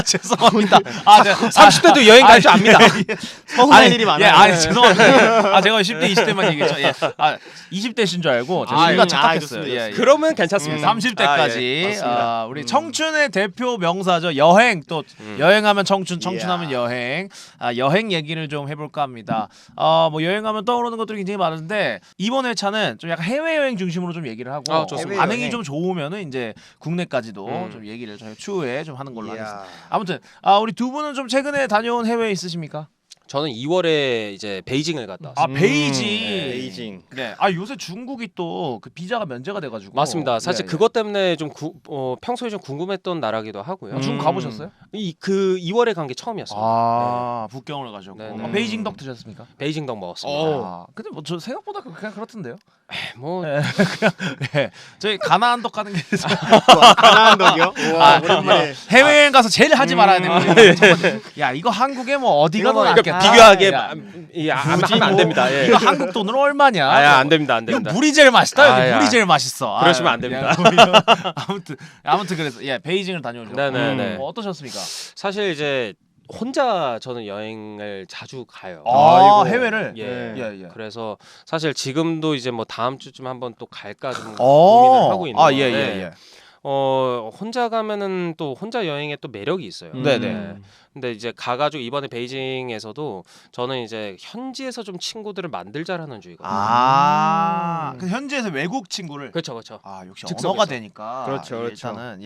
죄송합니다. 네. 30대도 여행 갈 줄 압니다. 서운할 일이 많아요. 죄송합니다. 제가 10대, 20대만 얘기했죠. 20대신 줄 알고 제가 순간 착각했어요. 좋습니다. 그러면 괜찮습니다. 30대까지 맞습니다. 우리 청춘의 대표 명사죠. 여행 또 여행하면 청춘, 청춘하면 여행. 여행 얘기를 좀 해볼까 합니다. 뭐 여행하면 떠오르는 것들이 굉장히 많은데 이번 회차는 좀 약간 해외 여행 중심으로 좀 얘기를 하고 좋습니다. 반응이 해외여행. 좀 좋으면은 이제 국내까지도 좀 얘기를 저희 추후에 좀 하는 걸로 하겠습니다. 이야. 아무튼 우리 두 분은 좀 최근에 다녀온 해외 있으십니까? 저는 2월에 이제 베이징을 갔다 왔어요. 베이징. 베이징. 네. 요새 중국이 또 그 비자가 면제가 돼가지고. 맞습니다. 사실 예, 예. 그것 때문에 좀 평소에 좀 궁금했던 나라기도 하고요. 중국 가보셨어요? 그 2월에 간 게 처음이었습니다. 북경을 가셨고. 네, 네. 베이징 덕 드셨습니까? 베이징 덕 먹었습니다. 근데 뭐 저 생각보다 그냥 그렇던데요. 뭐 네. 저희 가나안 덕 가는 게 가나안 덕이요? 와, 오랜만에. 해외여행 가서 제일 하지 말아야 되는 야 이거 한국에 뭐 어디가 더 낫겠다. 비교하게 야, 하면 안 됩니다. 예. 이거 한국 돈으로 얼마냐? 안 됩니다. 안 이거 됩니다. 물이 제일 맛있다. 아, 여기 물이 야. 제일 맛있어. 그러시면 안 됩니다. 아무튼 그래서 베이징을 다녀오셨고 네네네. 어떠셨습니까? 사실 이제 혼자 저는 여행을 자주 가요. 아이고. 해외를. 예. 그래서 사실 지금도 이제 뭐 다음 주쯤 한번 또 갈까 좀 고민을 하고 있는데 예. 혼자 가면은 또 혼자 여행에 또 매력이 있어요. 네네. 근데 이제 가가지고 이번에 베이징에서도 저는 이제 현지에서 좀 친구들을 만들자라는 주의거든요. 그 현지에서 외국 친구를. 그렇죠. 역시 즉석에서. 언어가 되니까. 그렇죠, 그렇죠. 일단은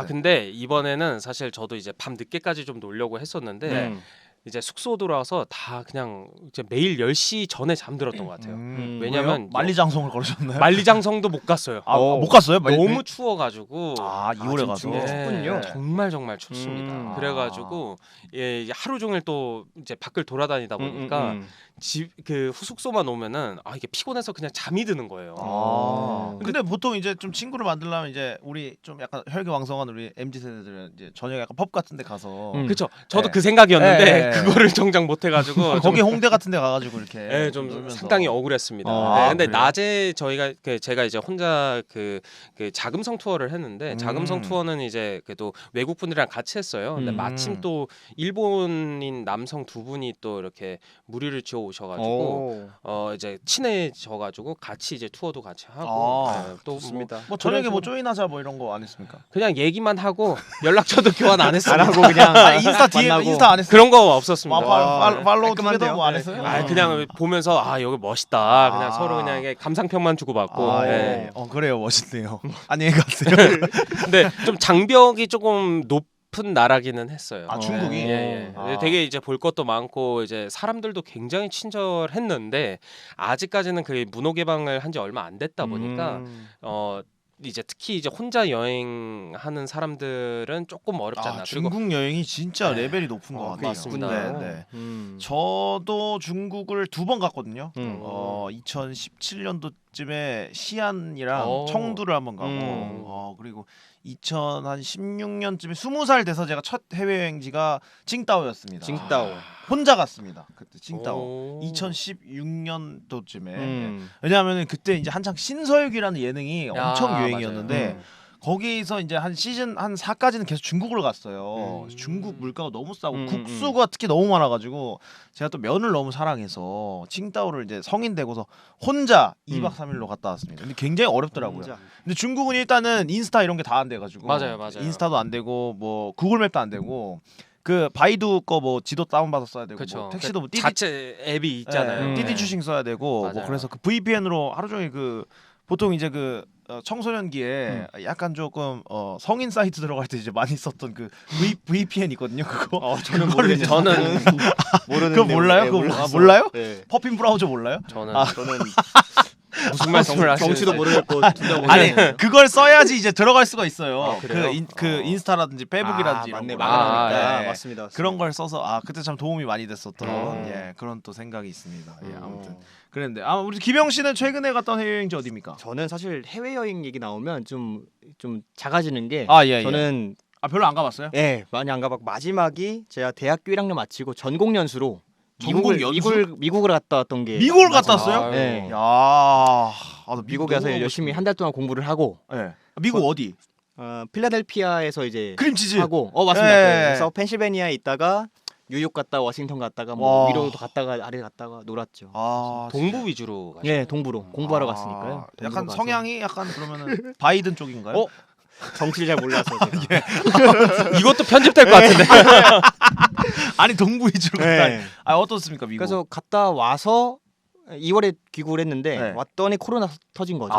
근데 이번에는 사실 저도 이제 밤 늦게까지 좀 놀려고 했었는데 이제 숙소 돌아와서 다 그냥 이제 매일 10시 전에 잠들었던 것 같아요. 왜냐면 만리장성을 걸으셨나요? 만리장성도 못 갔어요. 못 갔어요? 너무 추워가지고 2월에 가서. 진짜 춥군요. 정말 춥습니다. 그래가지고 이게 하루 종일 또 이제 밖을 돌아다니다 보니까 그 숙소만 오면은 이게 피곤해서 그냥 잠이 드는 거예요. 근데 보통 이제 좀 친구를 만들려면 이제 우리 좀 약간 혈기왕성한 우리 MZ 세대들은 이제 저녁에 약간 펍 같은데 가서 그렇죠. 저도 네. 그 생각이었는데 그거를 정작 못 해가지고 거기 홍대 같은데 가가지고 이렇게 네, 좀 놀면서. 상당히 억울했습니다. 아, 네, 근데 그래요? 낮에 제가 이제 혼자 그 자금성 투어를 했는데 자금성 투어는 이제 그래도 외국 분들이랑 같이 했어요. 근데 마침 또 일본인 남성 두 분이 또 이렇게 무리를 지어 오셔가지고 이제 친해져가지고 같이 이제 투어도 같이 하고 또 좋습니다. 뭐 저녁에 뭐 그런 조인하자 뭐 이런 거 안 했습니까? 그냥 얘기만 하고 연락처도 교환 안 했어요. 안 하고 그냥 인스타 DM 만나고. 인스타 안 했어요? 그런 거 없었습니다. 팔로우 깔끔한데요? 투게더 뭐안 네. 했어요? 그냥 보면서 여기 멋있다. 그냥 아. 서로 그냥 이게 감상평만 주고받고. 네. 그래요 멋있네요. 안녕히 가세요. 근데 좀 장벽이 조금 높은 나라기는 했어요. 아 중국이? 예. 아. 되게 이제 볼 것도 많고 이제 사람들도 굉장히 친절했는데 아직까지는 그 문호 개방을 한 지 얼마 안 됐다 보니까 이제 특히 이제 혼자 여행하는 사람들은 조금 어렵지 않나. 그리고 중국 여행이 진짜 네. 레벨이 높은 것 같아요. 맞습니다. 네. 저도 중국을 2번 갔거든요. 2017년도쯤에 시안이랑 청두를 한번 가고 그리고 2016년쯤에 20살 돼서 제가 첫 해외여행지가 칭다오였습니다. 칭다오. 혼자 갔습니다. 그때 칭다오. 오. 2016년도쯤에 왜냐하면 그때 이제 한창 신서유기라는 예능이 엄청 유행이었는데 맞아요. 거기서 이제 한 시즌 한 4까지는 계속 중국을 갔어요. 중국 물가가 너무 싸고 국수가 특히 너무 많아가지고 제가 또 면을 너무 사랑해서 칭다오를 이제 성인 되고서 혼자 2박 3일로 갔다 왔습니다. 근데 굉장히 어렵더라고요. 혼자. 근데 중국은 일단은 인스타 이런 게 다 안 돼가지고 맞아요. 인스타도 안 되고 뭐 구글맵도 안 되고 그 바이두 거 뭐 지도 다운받아 써야 되고 그쵸. 뭐 택시도 뭐 자체 앱이 있잖아요. 띠디 추싱 써야 되고 뭐 맞아요. 그래서 그 VPN으로 하루 종일 그 보통 이제 그 청소년기에 약간 조금 성인 사이트 들어갈 때 이제 많이 썼던 그 VPN 있거든요. 그거 저는 그거를 모르겠네요. 저는 모르는 그거 몰라요? 그거 몰라요? 네. 퍼핀 브라우저 몰라요? 저는 저는 무슨 말씀을 하시는지 정치도 모르겠고 둘다 아니 모르겠네요. 그걸 써야지 이제 들어갈 수가 있어요. 그래요? 그 인스타라든지 페북이라든지 이런 맞네 거. 막아놓으니까 예. 맞습니다. 그런 걸 써서 그때 참 도움이 많이 됐었던 예, 그런 또 생각이 있습니다. 예, 아무튼 그랬는데 우리 기병 씨는 최근에 갔던 해외여행지 어디입니까? 저는 사실 해외 여행 얘기 나오면 좀 작아지는 게 예. 저는 별로 안 가봤어요? 많이 안 가봤고 마지막이 제가 대학교 1학년 마치고 전공 연수로 전공 연수? 미국을 갔다 왔던 게 미국을 갔다 마지막. 왔어요? 네. 야, 나 미국 가서 너무 열심히 한 달 동안 공부를 하고 예. 미국 어디? 필라델피아에서 이제 크림치즈. 하고 맞습니다. 예. 그래서 펜실베니아에 있다가 뉴욕 갔다 워싱턴 갔다가 뭐 와. 위로도 갔다가 아래 갔다가 놀았죠. 동부 위주로 가시죠. 네, 동부로 공부하러 갔으니까요. 동부로 약간 가서. 성향이 약간 그러면은 바이든 쪽인가요? 정치를 잘 몰라서 제가. 이것도 편집될 것 같은데. 아니 동부 위주로 갔다. 네. 어떻습니까 미국? 그래서 갔다 와서 2월에 귀국을 했는데 네. 왔더니 코로나 터진 거죠.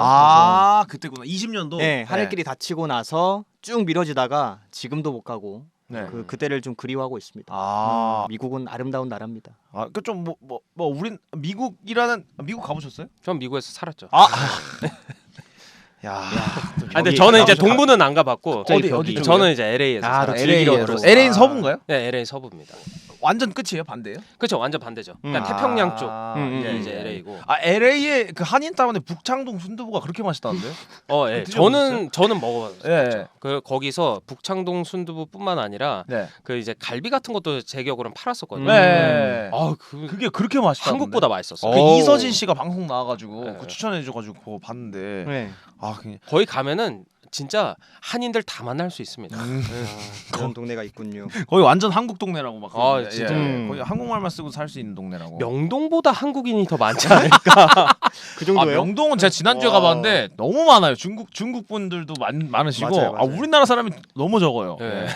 그때구나. 20년도. 네, 하늘길이 닫히고 나서 쭉 미뤄지다가 지금도 못 가고 네. 그때를 좀 그리워하고 있습니다. 미국은 아름다운 나라입니다. 그좀 우린 미국 가보셨어요? 전 미국에서 살았죠. 야. 근데 저는 이제 동부는 안 가봤고 어디 쪽이에요? 저는 이제 LA에서 살았어요. LA에서. LA는 서부인가요? 네, LA 서부입니다. 완전 끝이에요, 반대예요? 그렇죠, 완전 반대죠. 그러니까 태평양 쪽 예, 이제 예. LA고. LA의 그 한인타운의 북창동 순두부가 그렇게 맛있다는데요? 예. 드셔보셨어요? 저는 먹어봤죠. 예. 그 거기서 북창동 순두부뿐만 아니라 네. 그 이제 갈비 같은 것도 제 기억으로는 팔았었거든요. 네. 그게 그렇게 맛있다. 한국보다 맛있었어요. 그 오. 이서진 씨가 방송 나와가지고 네. 그 추천해줘가지고 그거 봤는데 네. 그냥 거기 가면은 진짜 한인들 다 만날 수 있습니다. 그런 동네가 있군요. 거기 완전 한국 동네라고 막. 그러는데, 진짜. 거기 한국말만 쓰고 살 수 있는 동네라고. 명동보다 한국인이 더 많지 않을까? 그 정도예요? 명동은 제가 지난주에 와. 가봤는데 너무 많아요. 중국 분들도 많으시고 맞아요, 맞아요. 우리나라 사람이 너무 적어요. 네.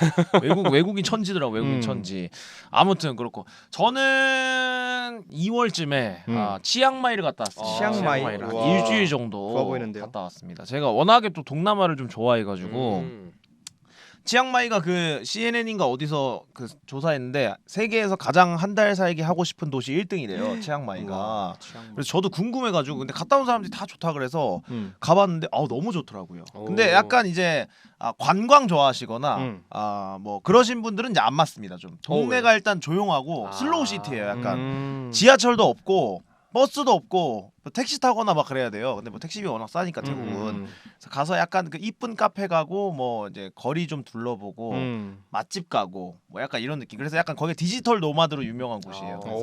외국인 천지더라고. 외국인 천지. 아무튼 그렇고 저는 2월쯤에 치앙마이를 갔다 왔습니다. 치앙마이. 한 우와. 일주일 정도 좋아 보이는데요. 갔다 왔습니다. 제가 워낙에 또 동남아를 좀 좋아해가지고 치앙마이가 그 CNN인가 어디서 그 조사했는데 세계에서 가장 한 달 살기 하고 싶은 도시 1등이래요. 치앙마이가. 그래서 저도 궁금해가지고 근데 갔다 온 사람들이 다 좋다 그래서 가봤는데 너무 좋더라고요. 근데 약간 이제 관광 좋아하시거나 뭐 그러신 분들은 이제 안 맞습니다. 좀 동네가 일단 조용하고 슬로우 시티예요. 약간 지하철도 없고 버스도 없고 뭐 택시 타거나 막 그래야 돼요. 근데 뭐 택시비 워낙 싸니까 태국은. 그래서 가서 약간 그 이쁜 카페 가고 뭐 이제 거리 좀 둘러보고 맛집 가고 뭐 약간 이런 느낌. 그래서 약간 거기 디지털 노마드로 유명한 곳이에요. 그래서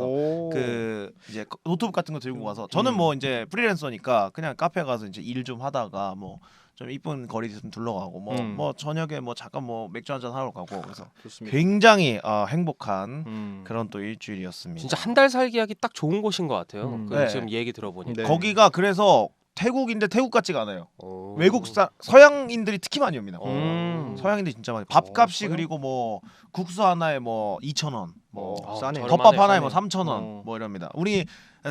그 이제 노트북 같은 거 들고 가서 저는 뭐 이제 프리랜서니까 그냥 카페 가서 이제 일 좀 하다가 뭐 좀 이쁜 거리 좀 둘러가고 뭐 저녁에 뭐 잠깐 뭐 맥주 한잔 하러 가고 그래서 좋습니다. 굉장히 행복한 그런 또 일주일이었습니다. 진짜 한 달 살기 하기 딱 좋은 곳인 것 같아요. 그 네. 지금 얘기 들어보니까. 네. 거기가 그래서 태국인데 태국 같지가 않아요. 오. 서양인들이 특히 많이 옵니다. 서양인들이 진짜 많이. 밥값이 서양? 그리고 뭐 국수 하나에 뭐 2,000원, 뭐 싸네. 저렴하네. 덮밥 하나에 뭐 싸네. 3,000원 뭐 이럽니다. 우리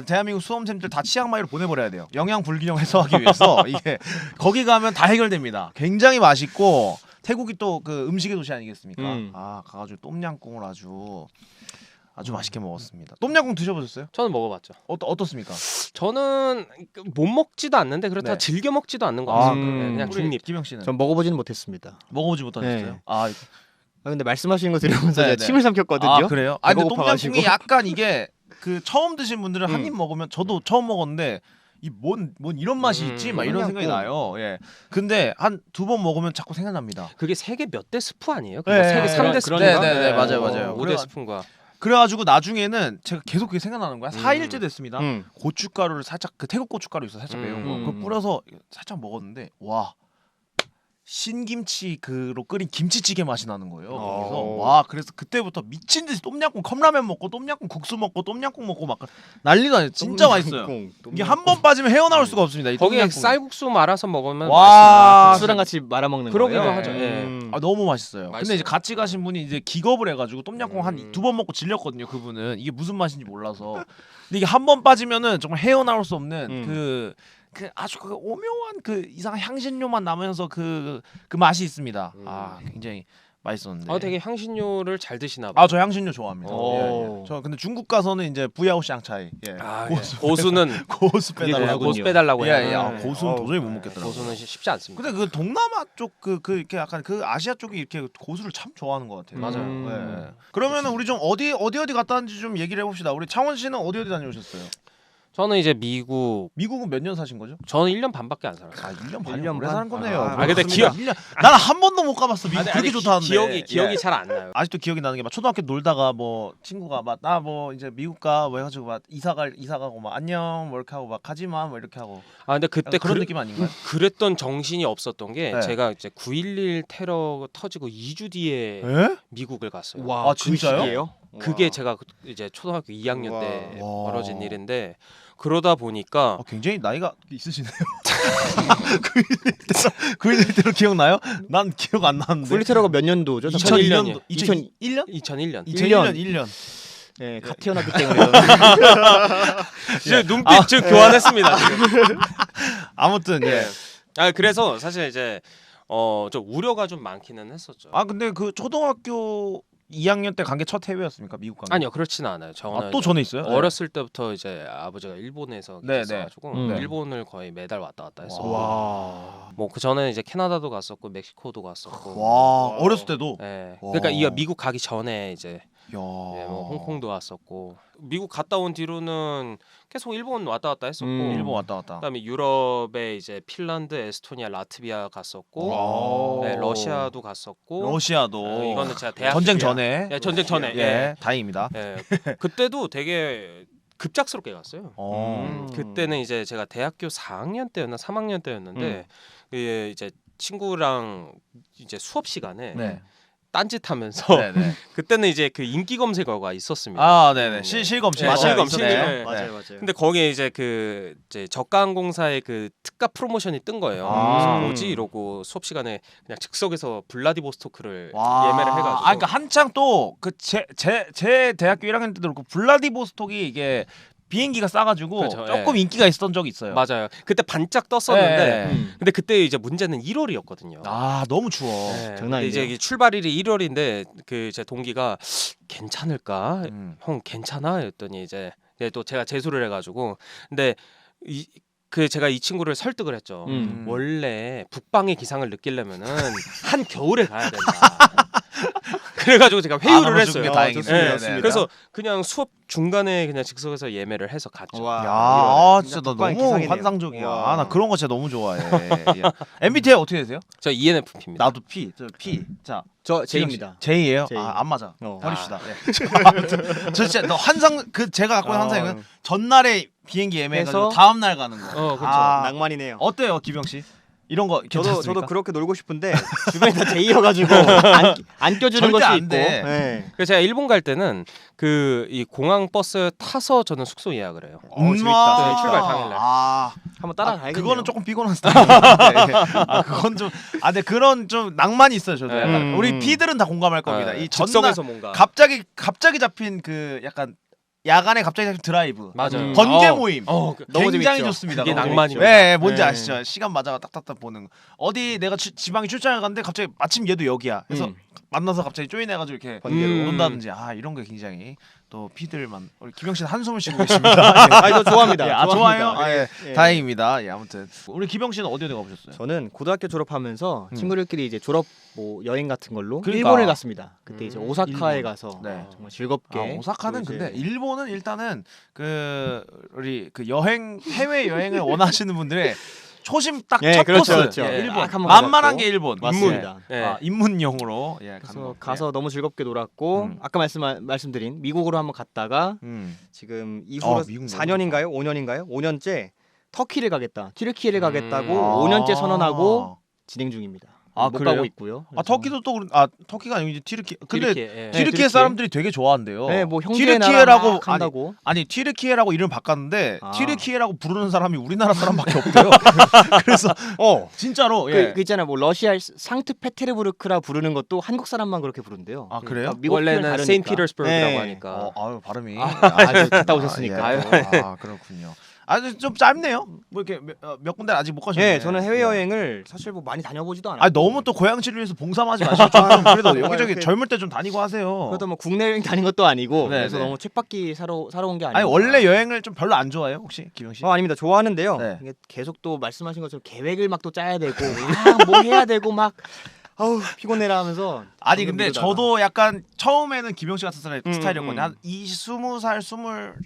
대한민국 수험생들 다 치앙마이로 보내버려야 돼요. 영양 불균형 해소하기 위해서 이게 거기 가면 다 해결됩니다. 굉장히 맛있고 태국이 또 그 음식의 도시 아니겠습니까? 가가지고 똠양꿍을 아주 맛있게 먹었습니다. 똠양꿍 드셔보셨어요? 저는 먹어봤죠. 어떻습니까? 저는 못 먹지도 않는데 그렇다고 네. 즐겨 먹지도 않는 것 같습니다. 네, 그냥 우리 중립. 김영 씨는 전 먹어보지는 못했습니다. 먹어보지 못하셨어요? 네. 아 근데 말씀하시는 거 들으면서 네, 제가 네. 침을 삼켰거든요. 그래요? 배가 근데 고파가지고. 똠양꿍이 약간 이게 그 처음 드신 분들은 한 입 먹으면 저도 처음 먹었는데 이 뭔 이런 맛이 있지? 막 이런 생각이 나요. 예. 근데 한 2번 먹으면 자꾸 생각납니다. 그게 세계 몇 대 스프 아니에요? 네, 세계 3대 스프인가? 네, 맞아요. 5대 스푼가. 그래가지고 나중에는 제가 계속 그게 생각나는 거야. 4일째 됐습니다. 음. 고춧가루를 살짝 그 태국 고춧가루 있어 살짝 매운 거. 그걸 뿌려서 살짝 먹었는데 와. 신김치 그로 끓인 김치찌개 맛이 나는 거예요. 거기서 와 그래서 그때부터 미친 듯이 똠양꿍 컵라면 먹고 똠양꿍 국수 먹고 똠양꿍 먹고 막 난리도 아니에요. 진짜 맛있어요. 이게 한 번 빠지면 헤어나올 수가 없습니다. 이 거기에 똠양꿍이. 쌀국수 말아서 먹으면 와, 국수랑 같이 말아 먹는 그러기도 거예요. 하죠. 예. 아 너무 맛있어요. 근데 맛있어요. 이제 같이 가신 분이 이제 기겁을 해가지고 똠양꿍 한 2번 먹고 질렸거든요. 그분은 이게 무슨 맛인지 몰라서. 근데 이게 한 번 빠지면은 정말 헤어나올 수 없는 그 아주 그 오묘한 그 이상한 향신료만 나면서 그 맛이 있습니다. 아 굉장히 맛있었는데. 되게 향신료를 잘 드시나 봐요. 저 향신료 좋아합니다. 예. 저 근데 중국 가서는 이제 부야오 샹차이. 예. 고수는 고수 이게 빼달라고. 고수 빼달라고 해요. 예. 고수는 도저히 못 먹겠더라고요. 고수는 쉽지 않습니다. 근데 그 동남아 쪽 그 이렇게 약간 그 아시아 쪽이 이렇게 고수를 참 좋아하는 것 같아요. 맞아요. 예. 그러면은 우리 좀 어디 갔다 왔는지 좀 얘기를 해봅시다. 우리 창원 씨는 어디 다녀오셨어요? 저는 이제 미국은 몇 년 사신 거죠? 저는 1년 반밖에 안 살았어요. 1년 반이 1년 오래 반? 사는 거네요. 아, 근데 기억- 나는 한 번도 못 가봤어. 미국 그렇게 좋다는데. 기억이 예. 잘 안 나요. 아직도 기억이 나는 게 막 초등학교 놀다가 뭐 친구가 막 나 뭐 이제 미국 가 뭐 해가지고 막 이사 가고 막 안녕 뭐 이렇게 하고 막 가지마 뭐 이렇게 하고 근데 그때 그런 느낌 아닌가요? 그랬던 정신이 없었던 게 네. 제가 이제 9.11 테러 터지고 2주 뒤에 에? 미국을 갔어요. 와, 아, 진짜요? 그 시기예요? 그게 와. 제가 이제 초등학교 2학년 때 와. 벌어진 일인데 그러다 보니까 굉장히 나이가 있으시네요. 9.11 때로 기억나요? 난 기억 안 나는데. 폴리테러가 몇 년도죠? 2001년. 2001년? 2001년. 1년. 네, 갓 태어났기 때문에. 지금 눈빛 지금 교환했습니다. 지금. 아무튼 예. 그래서 사실 이제 좀 우려가 좀 많기는 했었죠. 근데 그 초등학교 2학년 때 간 게 첫 해외였습니까? 미국 간 게? 아니요, 그렇지는 않아요. 저는 또 이제 전에 있어요? 어렸을 때부터 이제 아버지가 일본에서 네, 계셨어가지고 네. 일본을 거의 매달 왔다 갔다 했었고 와. 뭐 그 전에 이제 캐나다도 갔었고 멕시코도 갔었고 와, 어렸을 때도. 네. 와. 그러니까 이 미국 가기 전에 이제 야. 뭐 홍콩도 왔었고 미국 갔다 온 뒤로는 계속 일본 왔다 갔다 했었고 일본 왔다 갔다. 그다음에 유럽에 이제 핀란드, 에스토니아, 라트비아 갔었고 와. 네, 러시아도 갔었고 러시아도. 이거는 제가 대학 전쟁 때야. 전에. 예, 전쟁 전에 예, 다행입니다. 예. 그때도 되게 급작스럽게 갔어요. 그때는 이제 제가 대학교 4학년 때였나 3학년 때였는데 이제 친구랑 이제 수업 시간에 네. 딴짓하면서 네네. 그때는 이제 그 인기 검색어가 있었습니다. 아, 네네. 실검 네, 실검, 있었네. 실검. 네. 맞아요. 근데 거기에 이제 그 이제 저가항공사의 그 특가 프로모션이 뜬 거예요. 아. 그래서 뭐지 이러고 수업 시간에 그냥 즉석에서 블라디보스토크를 와. 예매를 해가지고. 그러니까 한창 또 그 제 대학교 1학년 때도 그렇고 블라디보스톡이 이게 비행기가 싸가지고 그렇죠, 조금 예. 인기가 있었던 적이 있어요. 맞아요. 그때 반짝 떴었는데 예. 근데 그때 이제 문제는 1월이었거든요. 너무 추워. 네, 장난 근데 아니네요. 이제 이게 출발일이 1월인데 그 제 동기가 괜찮을까? 형 괜찮아? 했더니 이제 또 제가 재수를 해가지고 근데 제가 이 친구를 설득을 했죠. 원래 북방의 기상을 느끼려면은 한 겨울에 가야 된다. 그래가지고 제가 회유를 넘어준 했어요. 게 다행이네요. 좋습니다, 네, 좋습니다. 네. 그래서 그냥 수업 중간에 그냥 즉석에서 예매를 해서 갔죠. 와, 야, 진짜 나 독과인 너무 기상이네요. 환상적이야. 와. 나 그런 거 진짜 너무 좋아해. 예. MBTI 어떻게 되세요? 저 ENFP입니다. 나도 P. 저 P. 자, 저 J입니다. J예요? J. 안 맞아. 어. 버립시다. 예. 아무튼 저 진짜 너 환상 그 제가 갖고 있는 환상은 전날에 비행기 예매해가지고 해서? 다음 날 가는 거. 그렇죠. 낭만이네요. 어때요, 기병 씨? 이런 거 괜찮습니까? 저도 그렇게 놀고 싶은데 주변에 다 J여가지고 안 껴주는 절대 것이 안 있고. 돼. 네. 그래서 제가 일본 갈 때는 그 이 공항 버스 타서 저는 숙소 예약을 해요. 재밌다. 네, 출발 당일날. 한번 따라가야겠네요. 그거는 조금 피곤한 스타일인데. 그건 좀 근데 그런 좀 낭만이 있어요, 저도. 약간. 우리 P들은 다 공감할 겁니다. 이 전날 즉석에서 뭔가 갑자기 잡힌 그 약간 야간에 갑자기 잡힌 드라이브. 맞아요. 번개 모임. 너무 굉장히 재밌죠. 좋습니다. 그게 너무 낭만입니다. 재밌죠. 네, 뭔지 네. 아시죠? 시간 맞아가 딱딱딱 보는 거. 어디 내가 지방에 출장을 갔는데 갑자기 마침 얘도 여기야. 그래서 만나서 갑자기 조인해가지고 이렇게 번개로. 논다든지 이런 게 굉장히 또 피들만 우리 김영 씨는 한숨을 쉬고 계십니다. 이거 좋아합니다. 예, 좋아요. 좋아합니다. 예, 다행입니다. 예, 아무튼 우리 김영 씨는 어디 가보셨어요? 저는 고등학교 졸업하면서 친구들끼리 이제 졸업 뭐 여행 같은 걸로 그러니까. 일본을 갔습니다. 그때 이제 오사카에 일본. 가서 네. 정말 즐겁게. 오사카는 또 이제 근데 일본은 일단은 그 우리 그 해외 여행을 원하시는 분들의 초심 딱 예, 첫 그렇죠, 코스. 그렇죠. 예, 일본. 딱 한번 만만한 가봤고. 게 일본. 맞습니다. 예. 입문용으로 가는 그래서 거. 가서 너무 즐겁게 놀았고 아까 말씀드린 미국으로 한번 갔다가 지금 이후로 미국 4년인가요? 5년인가요? 5년째 터키를 가겠다. 튀르키예를 가겠다고 아. 5년째 선언하고 진행 중입니다. 못 그래요? 가고 있고요. 터키도 또 터키가 아니고 이제 튀르키. 근데 이렇게, 예. 튀르키예 튀르키예. 사람들이 되게 좋아한대요. 네, 뭐 형제 튀르키예라고 나라 한다고. 아니 튀르키예라고 이름 바꿨는데 아. 튀르키예라고 부르는 사람이 우리나라 사람밖에 없대요. 그래서 진짜로 그 있잖아 뭐 러시아 상트페테르부르크라 부르는 것도 한국 사람만 그렇게 부르는데요. 그래요? 그러니까 미국 표현을 원래는 다르니까. 세인트 피터스버그라고 네. 하니까. 발음이 아주 갔다 오셨으니까. 예. 그렇군요. 좀 짧네요. 뭐 이렇게 몇 군데 아직 못 가셨네. 네, 저는 해외 여행을 사실 뭐 많이 다녀보지도 않았고. 너무 또 고향지를 위해서 봉사하지 마시고 좀 그래도 여기저기 이렇게- 젊을 때 좀 다니고 하세요. 그래도 뭐 국내 여행 다닌 것도 아니고 네, 그래서 네. 너무 쳇바퀴 사러 온 게 아니고. 아니 원래 여행을 좀 별로 안 좋아해요 혹시 기병 씨? 아닙니다. 좋아하는데요. 네. 이게 계속 또 말씀하신 것처럼 계획을 막 또 짜야 되고 뭐 해야 되고 막 아우 피곤해라 하면서. 아니 근데 미루다가. 저도 약간 처음에는 기병 씨 같은 스타일이었거든요. 한 20살,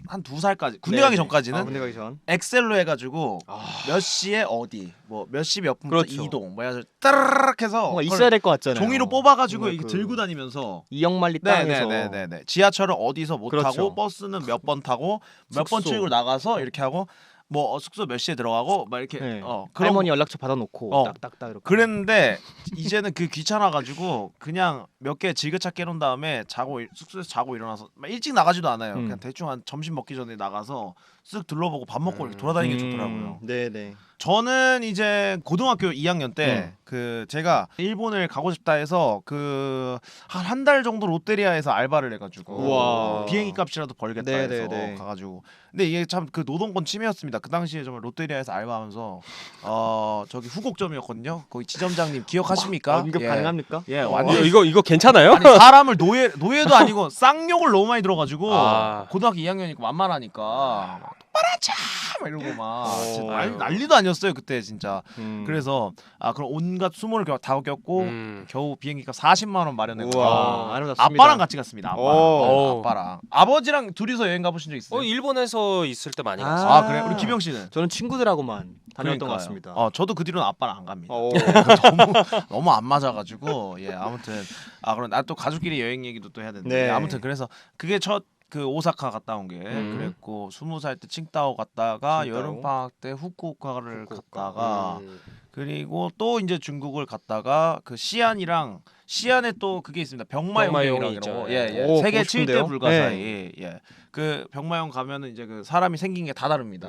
22살까지 군대 가기 전까지는 군대 가기 전. 엑셀로 해가지고 몇 시에 어디, 뭐 몇 시 몇 분부터 그렇죠. 이동, 뭐 해서 따르르 해서 뭔가 있어야 될 것 같잖아요. 종이로 뽑아가지고 정말 이게 그 들고 다니면서 이영만리 땅에서. 네네네네. 지하철을 어디서 못 그렇죠. 타고 버스는 몇 번 타고 몇 번 숙소. 출구 나가서 이렇게 하고 뭐 숙소 몇 시에 들어가고 막 이렇게 네. 그런 할머니 연락처 받아놓고 어. 딱딱딱 이렇게. 그랬는데 이제는 그 귀찮아가지고 그냥 몇 개 지그찾기 해놓은 다음에 숙소에서 자고 일어나서 막 일찍 나가지도 않아요. 그냥 대충 한 점심 먹기 전에 나가서 쓱 둘러보고 밥 먹고 이렇게 돌아다니는 게 좋더라고요. 네네. 저는 이제 고등학교 2학년 때 그 제가 일본을 가고 싶다 해서 그 한 달 정도 롯데리아에서 알바를 해가지고 우와. 비행기 값이라도 벌겠다 해서 네네네. 가가지고 근데 이게 참 그 노동권 침해였습니다. 그 당시에 정말 롯데리아에서 알바하면서 저기 후곡점이었거든요. 거기 지점장님 기억하십니까? 언급 가능합니까? 예, 완전 이거 괜찮아요? 아니 사람을 노예도 아니고 쌍욕을 너무 많이 들어가지고 고등학교 2학년이니까 만만하니까 똑바로 하자 막 이러고 막 진짜 난리도 아니었어요 그때 진짜. 그래서 그럼 온갖 수모를 다 겪고 겨우 비행기값 40만 원 마련했고 우와, 아름답습니다. 아빠랑 같이 갔습니다. 오. 아빠랑 아버지랑 둘이서 여행 가보신 적 있어요? 일본에서 있을 때 많이 갔어요. 그래 우리 김영 씨는? 저는 친구들하고만 다녔던 것 그러니까요. 같습니다. 저도 그 뒤로는 아빠랑 안 갑니다. 오. 너무 안 맞아가지고 아무튼 그럼 나 또 가족끼리 여행 얘기도 또 해야 되는데 네. 아무튼 그래서 그게 첫 그 오사카 갔다 온 게 그랬고 20살 때 칭다오 갔다가 칭다오. 여름 방학 때 후쿠오카를 갔다가 그리고 또 이제 중국을 갔다가 그 시안에 또 그게 있습니다. 병마용이라고 있죠. 오, 세계 보고 싶은데요? 7대 불가사의 그 병마용 가면은 이제 그 사람이 생긴 게 다 다릅니다.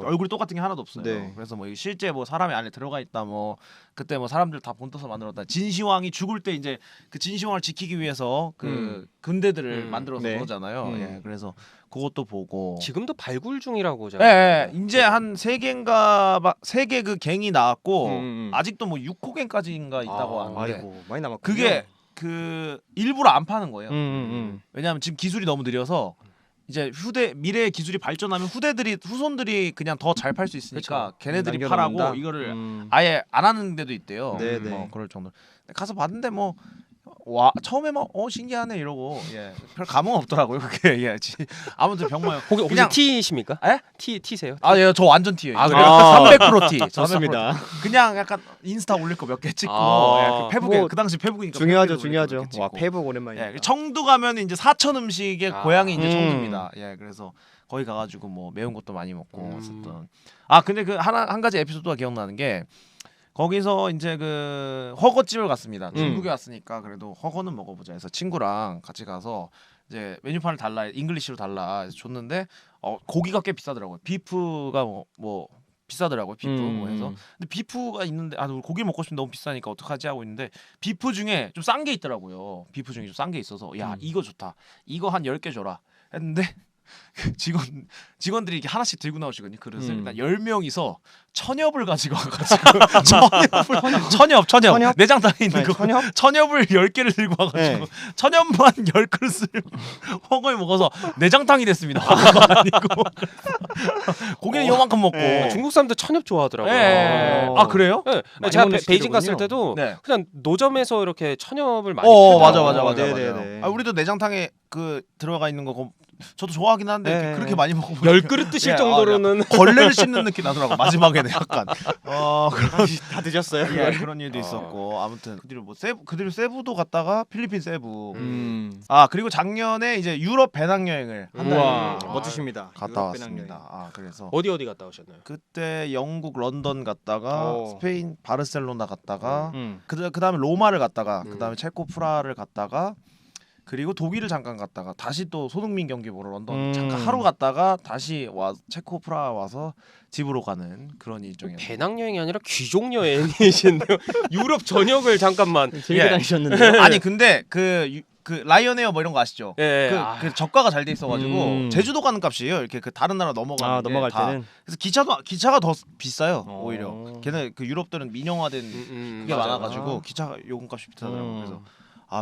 얼굴이 똑같은 게 하나도 없어요. 네. 그래서 뭐 실제 뭐 사람이 안에 들어가 있다 뭐 그때 뭐 사람들 다 본떠서 만들었다. 진시황이 죽을 때 이제 그 진시황을 지키기 위해서 그 군대들을 만들어서 네. 그러잖아요. 그래서 그것도 보고 지금도 발굴 중이라고 이제 한 3개 그 갱이 나왔고 아직도 뭐 6호갱까지인가 있다고 하는데 아이고 많이 남았군요. 그게 그 일부러 안 파는 거예요. 음. 왜냐하면 지금 기술이 너무 느려서 이제 미래의 기술이 발전하면 후손들이 그냥 더 잘 팔 수 있으니까 걔네들이 남겨놓는다? 팔라고 이거를 아예 안 하는 데도 있대요. 네네. 뭐 그럴 정도. 가서 봤는데 뭐 와 처음에 막 신기하네 이러고 별 감흥 없더라고요 그게 아무튼 병모형 혹시 그냥 T이십니까? 에? T세요? 저 완전 T예요. 아, 그래요? 300% T. 좋습니다. 그냥 약간 인스타 올릴 거 몇 개 찍고 아, 그 페북에 뭐 그 당시 페북이니까 중요하죠, 페북에도 올릴 거 중요하죠. 몇 개 와 찍고. 페북 오랜만이다. 청두 가면 이제 사천 음식의 고향이 이제 청두입니다. 그래서 거기 가가지고 뭐 매운 것도 많이 먹고 했었던. 근데 그 한 가지 에피소드가 기억나는 게 거기서 이제 그 허거집을 갔습니다. 중국에 왔으니까 그래도 허거는 먹어보자 해서 친구랑 같이 가서 이제 메뉴판을 달라 잉글리시로 달라 해서 줬는데 고기가 꽤 비싸더라고요. 비프가 뭐 비싸더라고요. 비프 뭐 해서 근데 비프가 있는데 우리 고기 먹고 싶은데 너무 비싸니까 어떡하지 하고 있는데 비프 중에 좀 싼 게 있더라고요. 비프 중에 좀 싼 게 있어서 야 이거 좋다. 이거 한 10개 줘라 했는데 직원들이 이렇게 하나씩 들고 나오시거든요. 그릇을 그러니까 10명이서 천엽을 가지고 와가지고 천엽 내장탕에 있는 거 천엽을 10개를 들고 와가지고 천엽만 10그릇을 허거에 먹어서 내장탕이 됐습니다. 허거가 아니고 고기는 요만큼 먹고 중국 사람들 천엽 좋아하더라고요. 아 그래요? 네. 많이 제가 먹는 베이징 스타일이군요. 갔을 때도 네. 그냥 노점에서 이렇게 천엽을 많이 맞아. 네네네. 우리도 내장탕에 그 들어가 있는 거 저도 좋아하긴 한데 그렇게 많이 먹으면 10그릇 드실 정도로는 걸레를 씹는 느낌 나더라고 마지막에는 약간 다 드셨어요? 그런 일도 있었고 아무튼 그 뒤로 세부도 갔다가 필리핀 세부 그리고 작년에 이제 유럽 배낭여행을 한 달 우와 멋지십니다. 갔다 유럽 왔습니다. 그래서 어디 갔다 오셨나요? 그때 영국 런던 갔다가 스페인 바르셀로나 갔다가 배낭여행. 그다음에 로마를 갔다가 그다음에 체코 프라하를 갔다가 그리고 독일을 잠깐 갔다가 다시 또 손흥민 경기 보러 런던 잠깐 하루 갔다가 다시 체코 프라하 와서 집으로 가는 그런 일정이었어요. 배낭여행이 아니라 귀족 여행이신데요. 유럽 전역을 잠깐만. 재밌게 다니셨는데. 아니 근데 그 라이언에어 뭐 이런 거 아시죠? 그 저가가 잘 돼 있어가지고 제주도 가는 값이에요. 이렇게 그 다른 나라 넘어가는 게 넘어갈 다. 때는 그래서 기차가 더 비싸요. 오히려 걔네 그 유럽들은 민영화된 그게 맞아요. 많아가지고 기차 요금값이 비싸더라고요. 그래서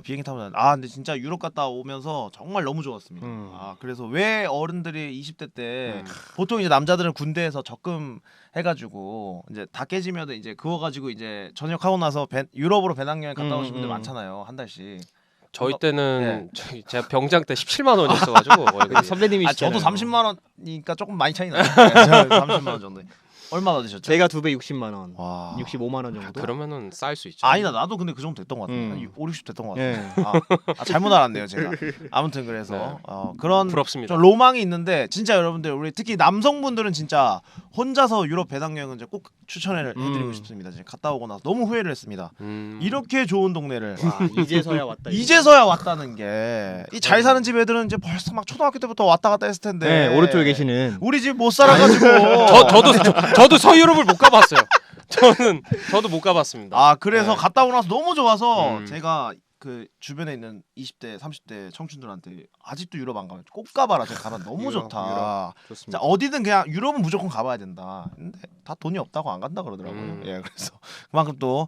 비행기 타면 근데 진짜 유럽 갔다 오면서 정말 너무 좋았습니다. 그래서 왜 어른들이 20대 때 보통 이제 남자들은 군대에서 적금 해가지고 이제 다 깨지면 이제 그거 가지고 이제 전역하고 나서 유럽으로 배낭여행 갔다 오신 분들 많잖아요. 한 달씩. 저희 때는 제가 병장 때 17만 원이었어가지고 월급이. 선배님이시잖아요. 저도 30만 원이니까 조금 많이 차이 나요. 30만 원 정도. 얼마나 드셨죠? 제가 2배 60만 원, 와. 65만 원 정도. 그러면은 쌓일 수 있죠. 아니다 나도 근데 그 정도 됐던 것 같아요. 한 5, 60 됐던 것 같아요. 예. 잘못 알았네요 제가. 아무튼 그래서 그런 부럽습니다. 좀 로망이 있는데 진짜 여러분들 우리 특히 남성분들은 진짜 혼자서 유럽 배낭여행은 이제 꼭 추천을 해드리고 싶습니다. 이제 갔다 오고 나서 너무 후회를 했습니다. 이렇게 좋은 동네를 이제서야 왔다. 이제서야 왔다는 게 이 잘 사는 집 애들은 이제 벌써 막 초등학교 때부터 왔다 갔다 했을 텐데 오른쪽에 계시는 우리 집 못 살아가지고 저도 서유럽을 못 가봤어요. 저도 못 가봤습니다. 그래서 갔다 오고 나서 너무 좋아서 제가 그 주변에 있는 20대, 30대 청춘들한테 아직도 유럽 안 가면 꼭 가봐라. 제가 가면 너무 좋다. 좋습니다. 자, 어디든 그냥 유럽은 무조건 가봐야 된다. 근데 다 돈이 없다고 안 간다 그러더라고요. 그래서 그만큼 또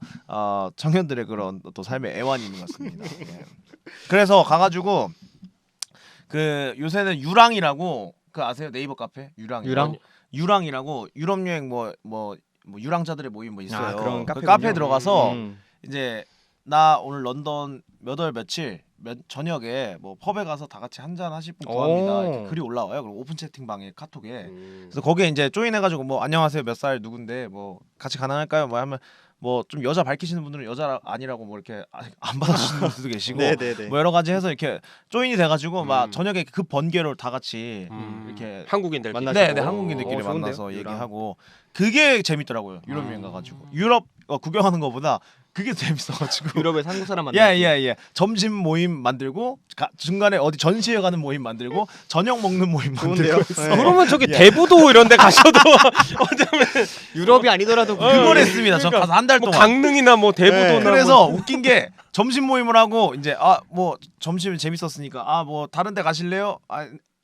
청년들의 그런 또 삶의 애환이 있는 것 같습니다. 그래서 가가지고 그 요새는 유랑이라고 그 아세요? 네이버 카페 유랑이라고 유럽 여행 뭐 유랑자들의 모임 뭐 있어요. 그런 그 카페에 카페군요. 들어가서 이제 나 오늘 런던 몇 월 며칠 저녁에 뭐 펍에 가서 다 같이 한잔 하실 분 구합니다. 이렇게 글이 올라와요. 그리고 오픈 채팅방에 카톡에 그래서 거기에 이제 조인해가지고 뭐 안녕하세요 몇 살 누군데 뭐 같이 가능할까요? 뭐 하면 뭐 좀 여자 밝히시는 분들은 여자 아니라고 뭐 이렇게 안 받아주시는 분들도 계시고 네네네. 뭐 여러 가지 해서 이렇게 조인이 돼가지고 막 저녁에 급 번개로 다 같이 이렇게 한국인들 만나시고. 네, 한국인들끼리 좋은데요? 만나서 유럽. 얘기하고 그게 재밌더라고요. 유럽 여행 가가지고 유럽 구경하는 거보다 그게 재밌어가지고 유럽에서 한국 사람 만나. 예. 점심 모임 만들고 중간에 어디 전시회 가는 모임 만들고 저녁 먹는 모임 좋은데요? 만들고 했어. 네. 그러면 저기 대부도 이런 데 가셔도 어쩌면 유럽이 아니더라도 그걸 했습니다. 저 가서 한 달 뭐 동안. 강릉이나 뭐 대부도나 그래서 웃긴 게 점심 모임을 하고 이제 뭐 점심 재밌었으니까 뭐 다른 데 가실래요?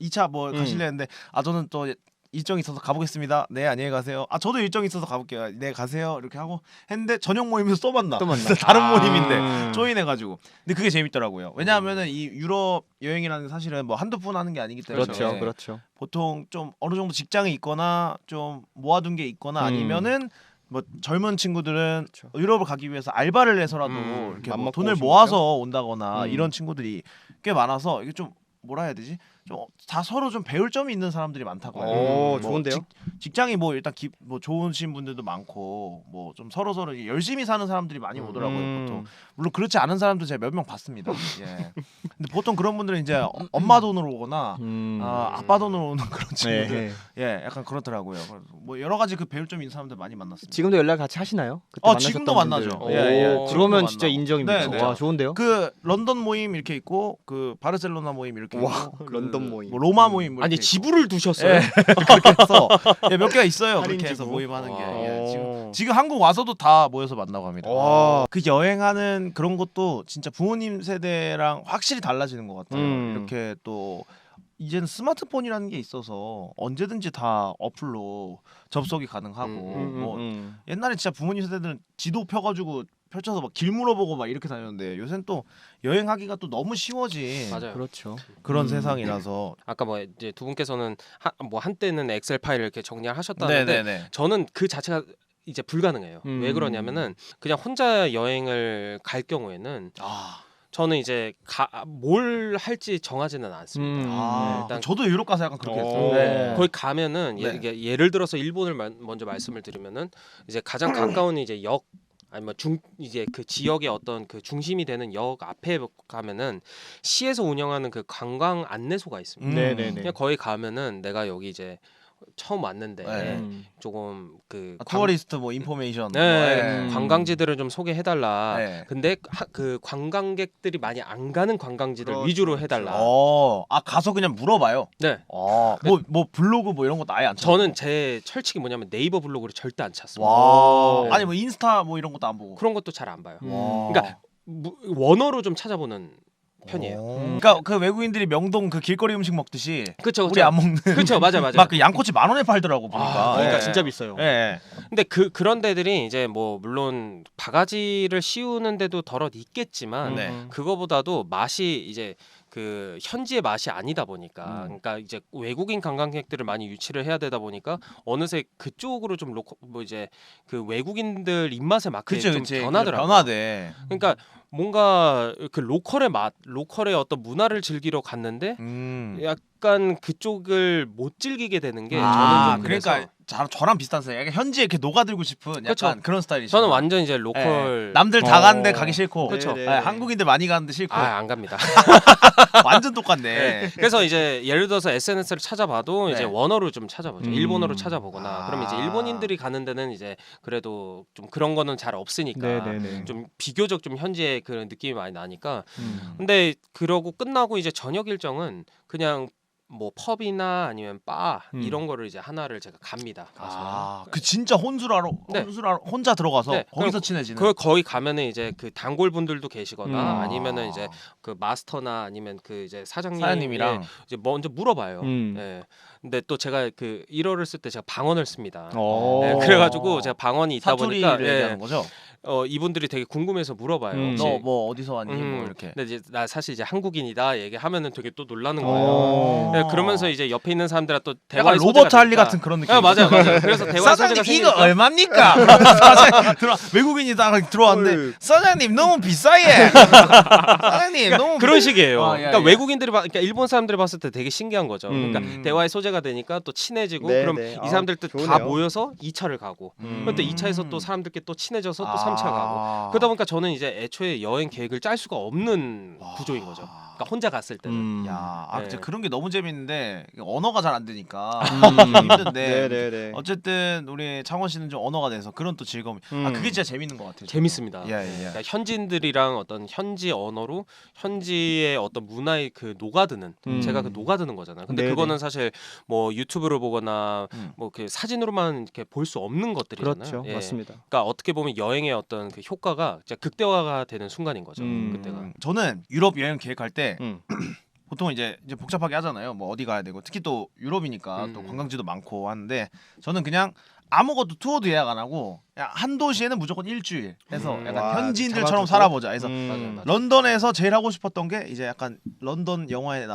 2차 뭐 가실래요? 했는데 저는 또 일정이 있어서 가보겠습니다. 네 안녕히 가세요. 저도 일정이 있어서 가볼게요. 네 가세요. 이렇게 하고 했는데 저녁 모임에서 또 만나. 다른 모임인데 조인해가지고. 근데 그게 재밌더라고요. 왜냐하면은 이 유럽 여행이라는 게 사실은 뭐 한두 푼 하는 게 아니기 때문에 그렇죠. 보통 좀 어느 정도 직장에 있거나 좀 모아둔 게 있거나 아니면은 뭐 젊은 친구들은 그쵸. 유럽을 가기 위해서 알바를 해서라도 이렇게 맘 뭐 먹고 돈을 오신 모아서 온다거나 음. 이런 친구들이 꽤 많아서 이게 좀 뭐라 해야 되지? 좀 다 서로 좀 배울 점이 있는 사람들이 많다고 해요. 오, 뭐 좋은데요? 직장이 뭐 일단 뭐 좋으신 분들도 많고 뭐 좀 서로 열심히 사는 사람들이 많이 오더라고요. 보통 물론 그렇지 않은 사람도 제가 몇 명 봤습니다. 예. 근데 보통 그런 분들은 이제 엄마 돈으로 오거나 아빠 돈으로 오는 그런 친구들. 네. 예, 약간 그렇더라고요. 뭐 여러 가지 그 배울 점이 있는 사람들 많이 만났습니다. 지금도 연락 같이 하시나요? 그때 지금도 만나셨던 만나죠. 분들. 예, 예. 오, 지금도 그러면 만나고. 진짜 인정입니다. 네, 네. 와, 좋은데요? 그 런던 모임 이렇게 있고 그 바르셀로나 모임 이렇게 와, 있고 그 런던 모임. 뭐 로마 모임 뭐 아니 이렇게 있고. 지부를 두셨어요? 예, 그렇게 해서 몇 개가 있어요. 할인 그렇게 해서 지부? 모임하는 게. 와. 예, 지금 한국 와서도 다 모여서 만나고 합니다. 와. 그 여행하는 그런 것도 진짜 부모님 세대랑 확실히 달라지는 것 같아요. 이렇게 또 이제는 스마트폰이라는 게 있어서 언제든지 다 어플로 접속이 가능하고 뭐 옛날에 진짜 부모님 세대들은 지도 펴가지고 펼쳐서 막 길 물어보고 막 이렇게 다녔는데 요새는 또 여행하기가 또 너무 쉬워진 맞아요. 그렇죠. 그런 세상이라서. 아까 뭐 이제 두 분께서는 뭐 한때는 엑셀 파일을 이렇게 정리를 하셨다는데 네네네. 저는 그 자체가 이제 불가능해요. 왜 그러냐면은 그냥 혼자 여행을 갈 경우에는 아, 저는 이제 뭘 할지 정하지는 않습니다. 아, 일단 저도 유럽 가서 약간 그렇게 오. 했어요. 네. 거기 가면은 네. 이게 예를 들어서 일본을 먼저 말씀을 드리면은 이제 가장 가까운 이제 역 아니면 이제 그 지역의 어떤 그 중심이 되는 역 앞에 가면은 시에서 운영하는 그 관광 안내소가 있습니다. 네네네. 그냥 거기 가면은 내가 여기 이제 처음 왔는데 네. 조금 그 투어리스트 뭐 인포메이션. 네, 뭐, 관광지들을 좀 소개해달라. 네. 근데 그 관광객들이 많이 안 가는 관광지들 그렇죠, 위주로 그렇죠. 해달라. 가서 그냥 물어봐요. 네, 뭐 블로그 뭐 이런 것도 아예 안 찾고. 저는 제 철칙이 뭐냐면 네이버 블로그를 절대 안 찾습니다. 와. 네. 아니 뭐 인스타 뭐 이런 것도 안 보고. 그런 것도 잘 안 봐요. 와. 그러니까 원어로 좀 찾아보는 편이에요. 그러니까 그 외국인들이 명동 그 길거리 음식 먹듯이 그렇죠, 우리 안 먹는. 그렇죠, 맞아. 막 그 양꼬치 10,000원에 팔더라고 보니까. 그러니까 예. 진짜 비싸요. 예. 근데 그런 데들이 이제 뭐 물론 바가지를 씌우는 데도 덜어 있겠지만 네. 그거보다도 맛이 이제 그 현지의 맛이 아니다 보니까 그러니까 이제 외국인 관광객들을 많이 유치를 해야 되다 보니까 어느새 그쪽으로 좀 뭐 이제 그 외국인들 입맛에 맞게 그치 좀 그치. 변하더라고요. 변화돼. 그러니까 뭔가 그 로컬의 맛, 로컬의 어떤 문화를 즐기러 갔는데 약간 그쪽을 못 즐기게 되는 게 저는 좀 그래서 그러니까 저랑 비슷한 스타일. 약간 현지에 이렇게 녹아들고 싶은 약간 그쵸. 그런 스타일이죠. 저는 완전 이제 로컬 남들 다 가는데 가기 싫고. 그쵸. 네, 예, 네. 한국인들 많이 가는데 싫고. 안 갑니다. 완전 똑같네. 그래서 이제 예를 들어서 SNS를 찾아봐도 이제 네. 원어로 좀 찾아보죠. 일본어로 찾아보거나. 그럼 이제 아. 일본인들이 가는 데는 이제 그래도 좀 그런 거는 잘 없으니까 네네네. 좀 비교적 좀 현지의 그런 느낌이 많이 나니까. 음. 근데 그러고 끝나고 이제 저녁 일정은 그냥 뭐 펍이나 아니면 바 이런 거를 이제 하나를 제가 갑니다. 가서. 그 진짜 혼술하러 네. 혼자 들어가서 네. 거기서 그럼 친해지는. 거기 가면은 이제 그 단골 분들도 계시거나 음. 아니면은 이제 그 마스터나 아니면 그 이제 사장님이랑. 이제 먼저 물어봐요. 음. 예. 근데 또 제가 그 1어를 쓸 때 제가 방언을 씁니다. 오. 네, 그래가지고 제가 방언이 있다 보니까 사투리를 얘기하는 거죠. 이분들이 되게 궁금해서 물어봐요. 혹시 너 뭐 어디서 왔니? 뭐 이렇게. 근데 이제 나 사실 이제 한국인이다 얘기하면은 되게 또 놀라는 오. 거예요. 네, 그러면서 이제 옆에 있는 사람들랑 또 약간 대화의 소재가 로버트 할리 되니까. 같은 그런 느낌. 네, 맞아요. 그래서 대화 소재가 사장님 이거 생기니까 얼마입니까? 사장님 외국인이 딱 들어왔는데 사장님 너무 비싸예. 사장님 너무 그런 식이에요. 아, 예, 그러니까 예. 외국인들이 그러니까 일본 사람들이 봤을 때 되게 신기한 거죠. 그러니까 음. 대화의 소재가 되니까 또 친해지고 네, 그럼 네. 이 사람들 또 다 좋으네요. 모여서 2차를 가고 그럼 또 2차에서 또 사람들께 또 친해져서 또 3차 가고 아. 그러다 보니까 저는 이제 애초에 여행 계획을 짤 수가 없는 구조인 거죠. 그러니까 혼자 갔을 때는. 야, 네. 진짜 그런 게 너무 재밌는데 언어가 잘 안 되니까 음. 힘든데. 네네네. 어쨌든 우리 창원 씨는 좀 언어가 돼서 그런 또 즐거움이. 그게 진짜 재밌는 것 같아요. 재밌습니다. 예, 예. 그러니까 현지인들이랑 어떤 현지 언어로 현지의 어떤 문화에 그 녹아드는 제가 그 녹아드는 거잖아요. 근데 네네. 그거는 사실 뭐 유튜브를 보거나 음. 뭐 그 사진으로만 이렇게 볼 수 없는 것들이잖아요. 그렇죠. 예. 맞습니다. 그러니까 어떻게 보면 여행의 어떤 그 효과가 진짜 극대화가 되는 순간인 거죠. 음. 그때가. 저는 유럽 여행 계획할 때 음. 보통 이제 복잡하게 하잖아요. 뭐 어디 가야 되고 특히 또 유럽이니까 또 관광지도 많고 하는데 저는 그냥 아무것도 투어도 예약 안 하고 그냥 한 도시에는 무조건 일주일 해서 약간 와, 잡아두고. 현지인들처럼 살아보자. 그래서 맞아요. 런던에서 제일 하고 싶었던 게 이제 약간 런던 영화에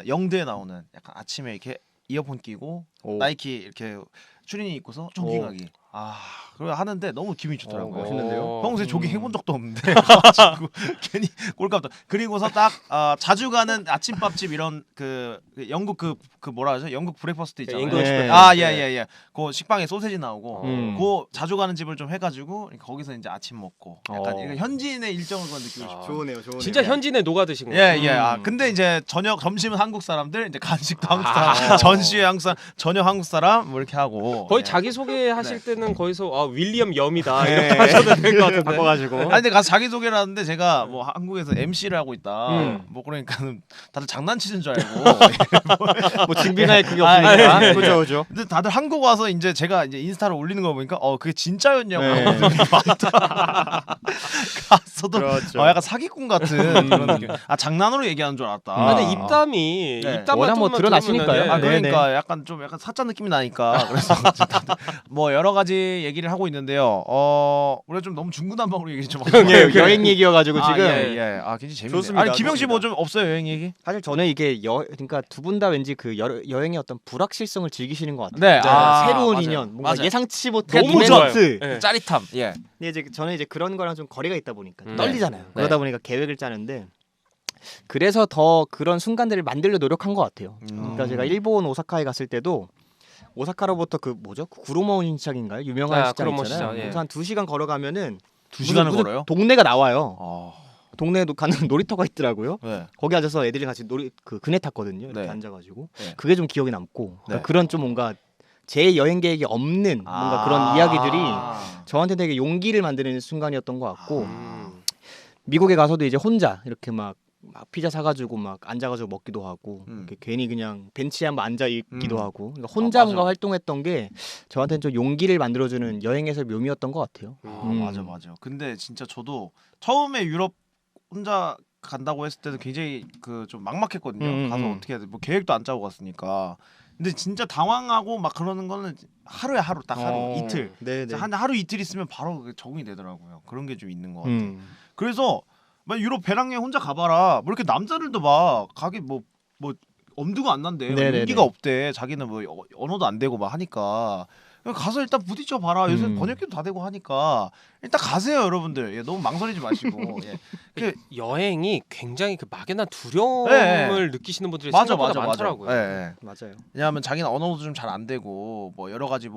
영드에 나오는 약간 아침에 이렇게 이어폰 끼고 오. 나이키 이렇게 추리닝 입고서 조깅하기. 그걸 하는데 너무 기분이 좋더라고요. 멋있는데요? 평소에 조깅 해본 적도 없는데 가지고 괜히 꼴값도. 그리고서 딱 자주 가는 아침밥집 이런 그 영국 그 뭐라 하죠? 영국 브렉퍼스트 있잖아요. 잉글리시 네. 브렉퍼스트. 예예예. 그 식빵에 소세지 나오고 그 자주 가는 집을 좀 해가지고 거기서 이제 아침 먹고 약간 이거 현지인의 일정을 그런 느끼고 싶어요. 좋으네요. 진짜 현지에 녹아 드신 거예요. 예. 근데 이제 저녁 점심은 한국 사람들, 이제 간식도 한국 사람, 전시회 한국 사람, 저녁 한국 사람 뭐 이렇게 하고. 거의 예. 자기 소개하실 때는 거기서 윌리엄 염이다 네. 이렇게 하셔도 될 것 같은데. 바꿔가지고. 아니 근데 가서 자기 소개를 하는데 제가 뭐 한국에서 MC를 하고 있다. 뭐 그러니까는 다들 장난치는 줄 알고. 뭐 증빙할 그게 아, 없으니까. 예. 그죠, 그죠. 근데 다들 한국 와서 이제 제가 이제 인스타를 올리는 거 보니까 그게 진짜였냐고. 네. 가서도 그렇죠. 약간 사기꾼 같은 그런 느낌. 장난으로 얘기하는 줄 알았다. 근데 입담이 네. 입담만 워낙 뭐 좀만 드러나시니까요. 들으면은, 네. 그러니까 약간 사짜 느낌이 나니까 그래서 다들 뭐 여러 가지 얘기를 하고 있는데요. 우리가 좀 너무 중구난방으로 얘기 좀 하고 예, 여행 얘기여가지고 지금 예. 굉장히 재밌네요. 좋습니다, 아니 김영 씨 뭐 좋습니다. 좀 없어요 여행 얘기? 사실 저는 이게 그러니까 두 분 다 왠지 그 여행의 어떤 불확실성을 즐기시는 것 같아요. 네, 새로운 맞아요. 인연, 뭔가 맞아요. 예상치 못한 너무 좋아요. 이벤트. 네. 짜릿함. 예. 근데 이제 저는 이제 그런 거랑 좀 거리가 있다 보니까 네. 떨리잖아요. 네. 그러다 보니까 계획을 짜는데 그래서 더 그런 순간들을 만들려 노력한 것 같아요. 그러니까 제가 일본 오사카에 갔을 때도 오사카로부터 그 뭐죠? 그 구로모 시장인가요? 유명한 시장 구로모 있잖아요. 시장, 예. 그래서 한 2시간 걸어가면은 2시간을 무슨 걸어요? 동네가 나와요. 아. 동네에도 가는 놀이터가 있더라고요. 네. 거기 앉아서 애들이 같이 그네 탔거든요. 이렇게 네. 앉아가지고 네. 그게 좀 기억에 남고 그러니까 네. 그런 좀 뭔가 제 여행 계획이 없는 뭔가 그런 이야기들이 저한테 되게 용기를 만드는 순간이었던 것 같고 미국에 가서도 이제 혼자 이렇게 막 피자 사가지고 막 앉아가지고 먹기도 하고 이렇게 괜히 그냥 벤치에 한번 앉아 있기도 하고 그러니까 혼자 맞아. 뭔가 활동했던 게 저한테는 좀 용기를 만들어주는 여행에서의 묘미였던 것 같아요. 맞아. 근데 진짜 저도 처음에 유럽 혼자 간다고 했을 때도 굉장히 그 좀 막막했거든요. 가서 어떻게 해야 돼? 뭐 계획도 안 짜고 갔으니까. 근데 진짜 당황하고 막 그러는 거는 하루에 하루 딱 하루 이틀. 네네. 한 하루 이틀 있으면 바로 그게 적응이 되더라고요. 그런 게 좀 있는 것 같아요. 음. 그래서 막 유럽 배낭여행 혼자 가봐라. 뭐 이렇게 남자들도 막 가기 뭐 엄두가 안 난대. 네네네. 용기가 없대. 자기는 뭐 언어도 안 되고 막 하니까. 그냥 가서 일단 부딪혀 봐라. 요새 번역기도 다 되고 하니까 일단 가세요, 여러분들. 예, 너무 망설이지 마시고. 예. 여행이 굉장히 그 막연한 두려움을 네. 느끼시는 분들이 맞아. 생각보다 많더라고요. 예. 맞아요. 왜냐하면 자기는 언어도 좀 잘 안 되고 뭐 여러 가지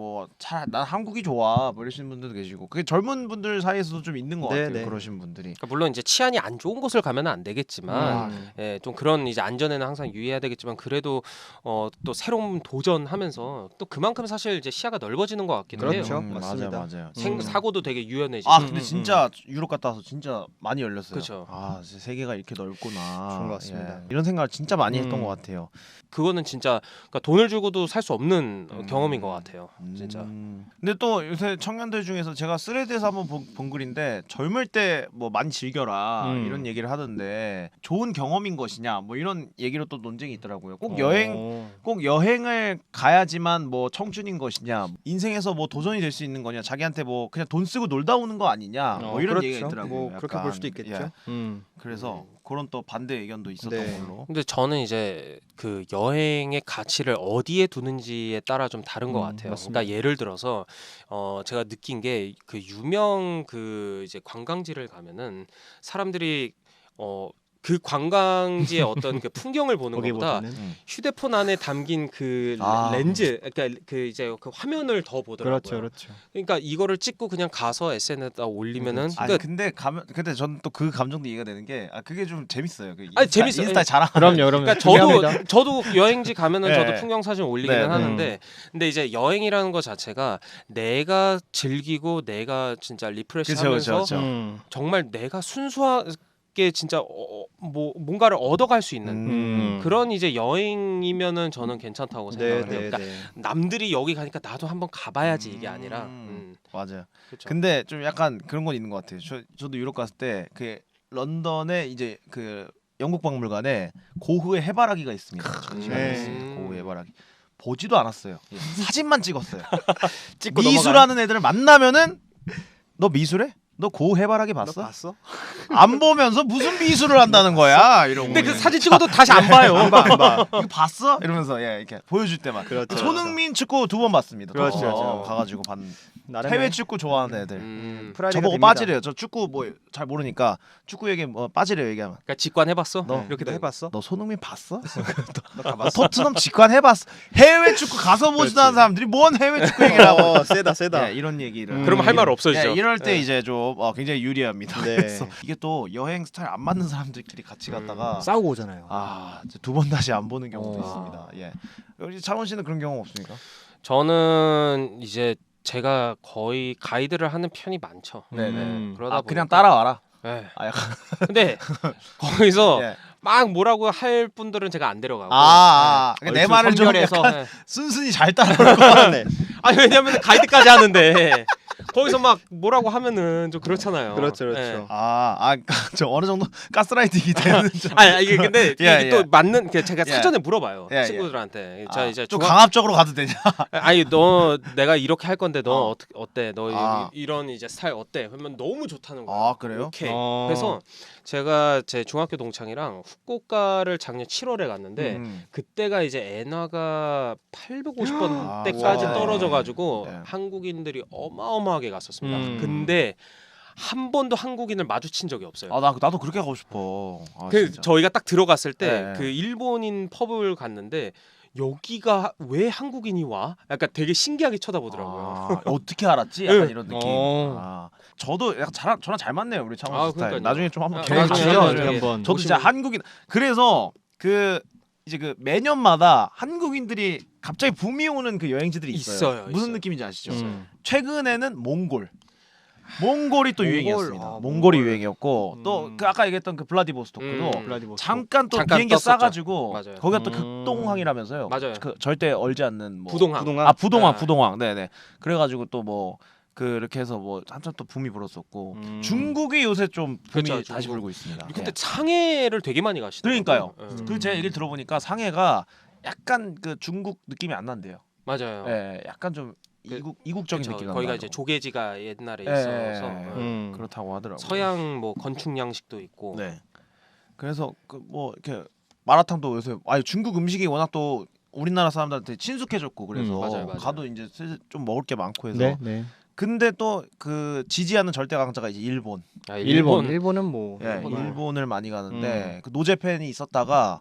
난 한국이 좋아 뭐 이러시는 분들도 계시고 그게 젊은 분들 사이에서도 좀 있는 것 같아요. 네네. 그러신 분들이. 그러니까 물론 이제 치안이 안 좋은 곳을 가면 안 되겠지만 좀 그런 이제 안전에는 항상 유의해야 되겠지만 그래도 또 새로운 도전하면서 또 그만큼 사실 이제 시야가 넓어지는 것 같기도 그렇죠. 해요. 맞습니다. 맞아요. 사고도 되게 유연해지고. 근데 진짜 유럽 갔다 와서 진짜 많이 열렸어요. 그쵸. 진짜 세계가 이렇게 넓구나. 좋은 것 같습니다. 이런 생각을 진짜 많이 했던 것 같아요. 그거는 진짜 그러니까 돈을 주고도 살 수 없는 경험인 것 같아요. 진짜. 근데 또 요새 청년들 중에서 제가 스레드에서 한번 본 글인데 젊을 때 뭐 많이 즐겨라 이런 얘기를 하던데 좋은 경험인 것이냐 뭐 이런 얘기로 또 논쟁이 있더라고요. 꼭 여행을 가야지만 뭐 청춘인 것이냐, 인생에서 뭐 도전이 될 수 있는 거냐, 자기한테 뭐 그냥 돈 쓰고 놀다 오는 거 아니냐, 뭐 이런 그렇죠. 얘기가 있더라고요. 뭐 그렇게 약간. 볼 수도 있겠죠. 예. 음. 그래서 그런 또 반대 의견도 있었던 네. 걸로. 근데 저는 이제 그 여행의 가치를 어디에 두는지에 따라 좀 다른 것 같아요. 맞습니다. 그러니까 예를 들어서 제가 느낀 게 그 유명 그 이제 관광지를 가면은 사람들이 그 관광지의 어떤 그 풍경을 보는 것보다 거기보다는 휴대폰 안에 담긴 그 렌즈, 그러니까 그 이제 그 화면을 더 보더라고요. 그렇죠. 그러니까 이거를 찍고 그냥 가서 SNS에다 올리면은 그러니까 근데 저는 또 그 감정도 이해가 되는 게 그게 좀 재밌어요. 재밌어요. 인스타에 자랑. 그럼요. 그러니까 저도 여행지 가면은 네. 저도 풍경 사진 올리기는 네. 하는데 근데 이제 여행이라는 것 자체가 내가 즐기고 내가 진짜 리프레시하면서 그쵸. 정말 내가 순수하게 진짜 뭐 뭔가를 얻어갈 수 있는 그런 이제 여행이면은 저는 괜찮다고 생각을 해요. 그러니까 남들이 여기 가니까 나도 한번 가봐야지 이게 아니라 맞아요. 그쵸. 근데 좀 약간 그런 건 있는 것 같아요. 저도 유럽 갔을 때 그 런던에 이제 그 영국 박물관에 고흐의 해바라기가 있습니다. 전시가 네. 있습니다. 고흐 해바라기. 보지도 않았어요. 사진만 찍었어요. 찍고 미술하는 애들을 만나면은 너 미술해? 너 고 해바라기 너 봤어? 봤어? 안 보면서 무슨 미술을 한다는 거야? 이러고. 근데 그 사진 찍어도 다시 안 봐요. 안 봐. 이거 봤어? 이러면서 예 이렇게 보여줄 때만. 그렇죠. 손흥민 축구 2번 봤습니다. 그렇죠, 그렇죠. 가가지고 나름의 해외 축구 좋아하는 애들. 프라이드가 저보고 됩니다. 빠지래요. 저 축구 뭐 잘 모르니까 축구 얘기 뭐 빠지래요 얘기하면. 그러니까 직관해봤어? 너 이렇게 너 해봤어? 너 손흥민 봤어? 너다 너 토트넘 직관 해봤어? 해외 축구 가서 보지도 않은 사람들이 뭔 해외 축구 얘기를 하고. 세다. 예, 이런 얘기를. 그러면 할 말 없어지죠. 예, 이럴 때 네. 이제 좀 굉장히 유리합니다. 네. 그래서 이게 또 여행 스타일 안 맞는 사람들끼리 같이 갔다가 싸우고 오잖아요. 두 번 다시 안 보는 경우도 어. 있습니다. 예. 우리 창원 씨는 그런 경험 없습니까? 저는 이제 제가 거의 가이드를 하는 편이 많죠. 네네. 그러다 그냥 보니까- 따라와라. 네. 약간. 근데 거기서 예. 막 뭐라고 할 분들은 제가 안 데려가고. 그러니까 내 말을 좀 선별해서. 약간 네. 순순히 잘 따라올 네. 아니 왜냐면 가이드까지 하는데 거기서 막 뭐라고 하면은 좀 그렇잖아요. 그렇죠. 네. 저 어느 정도 가스라이팅이 되는 좀, 아니 이게 근데 예, 이게 또 예. 맞는 제가 예. 사전에 물어봐요 예, 예. 친구들한테. 자 이제 좀 강압적으로 가도 되냐? 아니 너 내가 이렇게 할 건데 너 어. 어때? 너 아. 이런 이제 스타일 어때? 그러면 너무 좋다는 거야. 그래요? 오케이. 어. 그래서 제가 제 중학교 동창이랑 후쿠오카를 작년 7월에 갔는데 그때가 이제 엔화가 850번 아, 때까지 와. 떨어져 가지고 네. 한국인들이 어마어마하게 갔었습니다. 음. 근데 한 번도 한국인을 마주친 적이 없어요. 나도 그렇게 가고 싶어. 그 진짜. 저희가 딱 들어갔을 때 네. 그 일본인 펍을 갔는데 여기가 왜 한국인이 와? 약간 되게 신기하게 쳐다보더라고요. 어떻게 알았지? 약간 네. 이런 느낌. 어. 저도 약간 저랑 잘 맞네요 우리 창원 스타일. 그러니까요. 나중에 좀 한번 나중에 계획하시죠. 나중에 저도 한번 저도 진짜 한국인. 그래서 이제 매년마다 한국인들이 갑자기 붐이 오는 그 여행지들이 있어요. 무슨 있어요. 느낌인지 아시죠? 음. 최근에는 몽골이 또 몽골, 유행이었습니다. 몽골. 몽골이 유행이었고 또 음. 그 아까 얘기했던 그 블라디보스토크도 블라디보스토크. 잠깐 또 잠깐 비행기 떴었죠. 싸가지고 맞아요. 거기가 또 음. 극동항이라면서요. 맞아요. 그 절대 얼지 않는 뭐 부동항. 부동항. 네. 부동항. 네네. 그래가지고 또 뭐 그렇게 해서 뭐 한참 또 붐이 불었었고 중국이 요새 좀 붐이 그렇죠, 다시 중국. 불고 있습니다. 근데 네. 상해를 되게 많이 가시더라고요. 그러니까요. 네. 그 제 얘기를 들어보니까 상해가 약간 그 중국 느낌이 안 난대요. 맞아요. 예, 약간 좀 이국적인 그쵸, 느낌이 거기가 난다고. 이제 조개지가 옛날에 예, 있어서 음. 그렇다고 하더라고요. 서양 뭐 건축 양식도 있고. 네. 그래서 그 뭐 이렇게 마라탕도 요새 중국 음식이 워낙 또 우리나라 사람들한테 친숙해졌고 그래서 맞아요. 가도 이제 좀 먹을 게 많고 해서 네. 근데 또 그 지지하는 절대 강자가 이제 일본. 일본은 뭐 예, 일본을. 일본을 많이 가는데 그 노제팬이 있었다가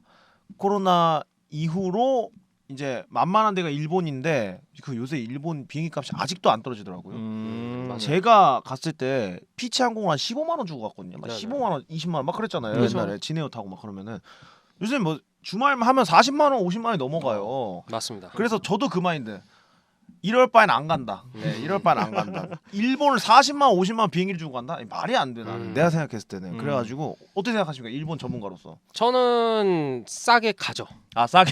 코로나 이후로 이제 만만한 데가 일본인데 그 요새 일본 비행기 값이 아직도 안 떨어지더라고요. 맞아요. 제가 갔을 때 피치 항공 한 15만 원 주고 갔거든요. 막 네네. 15만 원, 20만 원 막 그랬잖아요. 그렇죠. 옛날에 지네어 타고 막 그러면은 요새 뭐 주말만 하면 40만 원, 50만 원이 넘어가요. 맞습니다. 그래서 저도 그 마인드. 이럴 바엔 안 간다. 네, 이럴 바엔 안 간다. 일본을 40만 원, 50만 원 비행기를 주고 간다? 말이 안 돼 나는. 내가 생각했을 때는. 그래가지고 어떻게 생각하십니까? 일본 전문가로서. 저는 싸게 가죠. 싸게.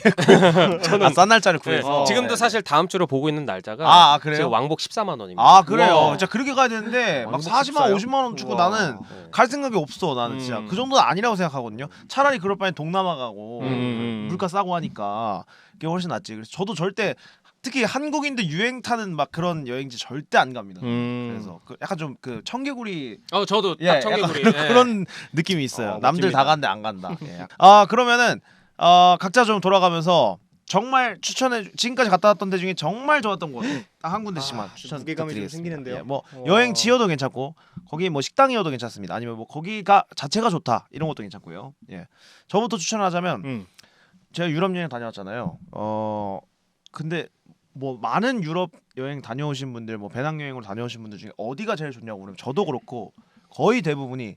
저는 싼 날짜를 구해서. 네. 지금도 네. 사실 다음 주로 보고 있는 날짜가 그래요? 지금 왕복 14만 원입니다. 그래요. 와. 진짜 그렇게 가야 되는데 막 왕복 40만 원, 십사요? 50만 원 주고 우와. 나는 네. 갈 생각이 없어. 나는 진짜 그 정도는 아니라고 생각하거든요. 차라리 그럴 바엔 동남아 가고 물가 싸고 하니까 그게 훨씬 낫지. 그래서 저도 절대 특히 한국인들 유행 타는 막 그런 여행지 절대 안 갑니다. 그래서 약간 좀 그 청개구리 저도 예, 딱 청개구리. 약간 그런 느낌이 있어요. 남들 멋집니다. 다 가는데 안 간다. 예. 그러면은 각자 좀 돌아가면서 정말 지금까지 갔다 왔던 데 중에 정말 좋았던 곳 딱 한 군데씩만 추천 무게감이 좀 부탁드리겠습니다. 생기는데요. 예, 뭐 와. 여행지여도 괜찮고 거기 뭐 식당이어도 괜찮습니다. 아니면 뭐 거기가 자체가 좋다 이런 것도 괜찮고요. 예, 저부터 추천하자면 제가 유럽 여행 다녀왔잖아요. 근데 뭐 많은 유럽 여행 다녀오신 분들, 뭐 배낭여행으로 다녀오신 분들 중에 어디가 제일 좋냐고 그러면 저도 그렇고 거의 대부분이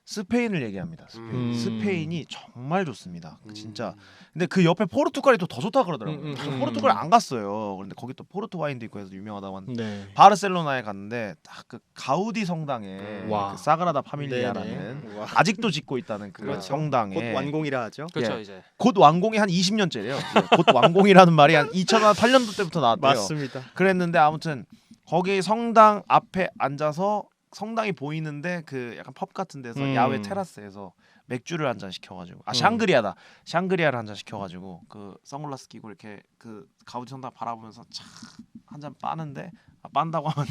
스페인을 얘기합니다. 스페인이 정말 좋습니다. 진짜. 근데 그 옆에 포르투갈이 또 더 좋다 그러더라고요. 그래서 포르투갈 안 갔어요. 그런데 거기 또 포르투 와인도 있고 해서 유명하다고 하는데 네. 바르셀로나에 갔는데 딱 그 가우디 성당에 와. 그 사그라다 파밀리아라는 네네. 우와. 아직도 짓고 있다는 그 그렇죠. 성당에 곧 완공이라 하죠. 그렇죠 예. 이제. 곧 완공이 한 20년째래요. 곧 완공이라는 말이 한 2008년도 때부터 나왔대요. 맞습니다. 그랬는데 아무튼 거기 성당 앞에 앉아서 성당이 보이는데 그 약간 펍 같은 데서 야외 테라스에서 맥주를 한 잔 시켜가지고 샹그리아를 한 잔 시켜가지고 그 선글라스 끼고 이렇게 그 가우디 성당 바라보면서 한 잔 빠는데 빤다고 하면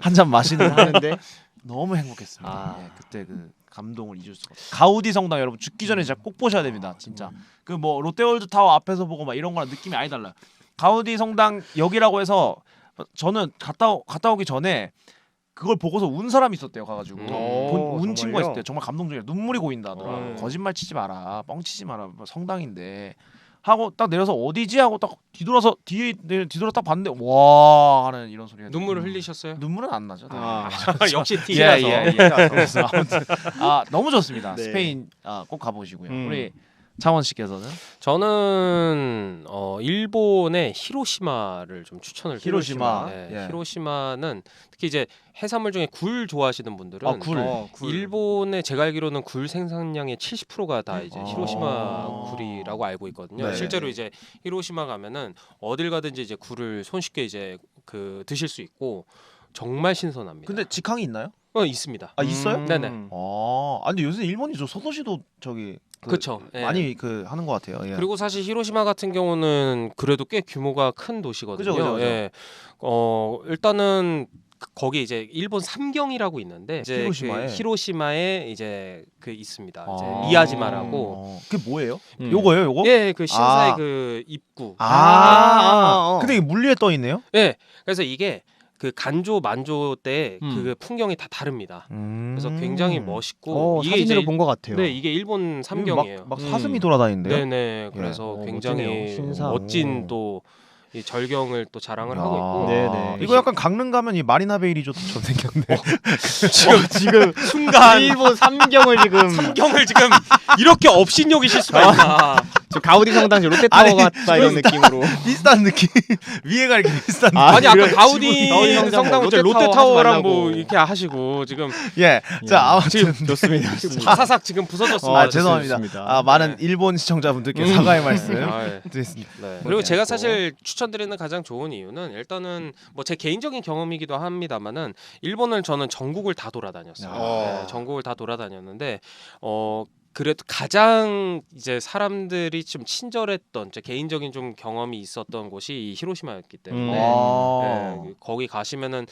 한 잔 마시는 하는데 너무 행복했습니다. 아. 예, 그때 그 감동을 잊을 수가 없어요. 가우디 성당 여러분 죽기 전에 진짜 꼭 보셔야 됩니다. 진짜 그 뭐 롯데월드 타워 앞에서 보고 막 이런 거랑 느낌이 아예 달라요. 가우디 성당 역이라고 해서 저는 갔다 오기 전에 그걸 보고서 운 사람이 있었대요. 가가지고 운 친구가 있었대요. 정말 감동적이라 눈물이 고인다 하더라고. 거짓말 치지 마라, 뻥치지 마라, 뭐 성당인데 하고 딱 내려서 어디지 하고 딱 뒤돌아서 뒤돌아 딱 봤는데 와 하는 이런 소리가 눈물을 흘리셨어요? 눈물은 안 나죠. 역시 T라서. 그래서 아무튼 너무 좋습니다. 네. 스페인 꼭 가보시고요. 우리 창원 씨께서는 저는 일본의 히로시마를 좀 추천을 드리고 히로시마. 싶어요. 네, 예. 히로시마는 특히 이제 해산물 중에 굴 좋아하시는 분들은 굴. 일본의 제가 알기로는 굴 생산량의 70%가 다 이제 히로시마 아. 굴이라고 알고 있거든요. 네. 실제로 이제 히로시마 가면은 어딜 가든지 이제 굴을 손쉽게 이제 그 드실 수 있고 정말 신선합니다. 근데 직항이 있나요? 있습니다. 있어요? 네네. 근데 요새 일본이 저 소도시도 저기 그렇죠. 예. 많이 하는 것 같아요. 예. 그리고 사실 히로시마 같은 경우는 그래도 꽤 규모가 큰 도시거든요. 그죠. 예. 일단은 거기 이제 일본 삼경이라고 있는데 이제 히로시마에? 그 히로시마에 이제 그 있습니다. 이제 미야지마라고. 그게 뭐예요? 음. 요거예요, 요거? 예, 그 신사의 아. 그 입구. 근데 이게 물 위에 떠 있네요? 예. 그래서 이게 그 간조 만조 때 그 풍경이 다 다릅니다. 그래서 굉장히 멋있고 이게 사진으로 이제 본 것 같아요. 네, 이게 일본 삼경이에요. 막 사슴이 돌아다니는데요? 네네. 그래서 굉장히 멋지네요. 신사. 멋진 또 이 절경을 또 자랑을 하고 있고. 네네. 이거 약간 강릉 가면 이 마리나베이 리조트처럼 생겼네. 지금 순간 일본 삼경을 지금 삼경을 지금 이렇게 업신여기실 수가 있나? 지금 가우디 성당 롯데타워 같다 이런 느낌으로. 비슷한 느낌. 위에가 이렇게 비슷한 아니 아까 가우디 가우디 성당 성당 롯데타워 롯데타워랑 하지 뭐 말라고. 이렇게 하시고 지금 예. 자, 아무튼 좋습니다. 사사삭 지금 부서졌습니다. 죄송합니다. 좋습니다. 많은 일본 시청자분들께 사과의 말씀 아, 예. 드리겠습니다. 네. 그리고 제가 사실 추천드리는 가장 좋은 이유는 일단은 뭐 제 개인적인 경험이기도 합니다만은 일본을 저는 전국을 다 돌아다녔어요. 네, 전국을 다 돌아다녔는데 그래도 가장 이제 사람들이 좀 친절했던 제 개인적인 좀 경험이 있었던 곳이 이 히로시마였기 때문에 네, 거기 가시면은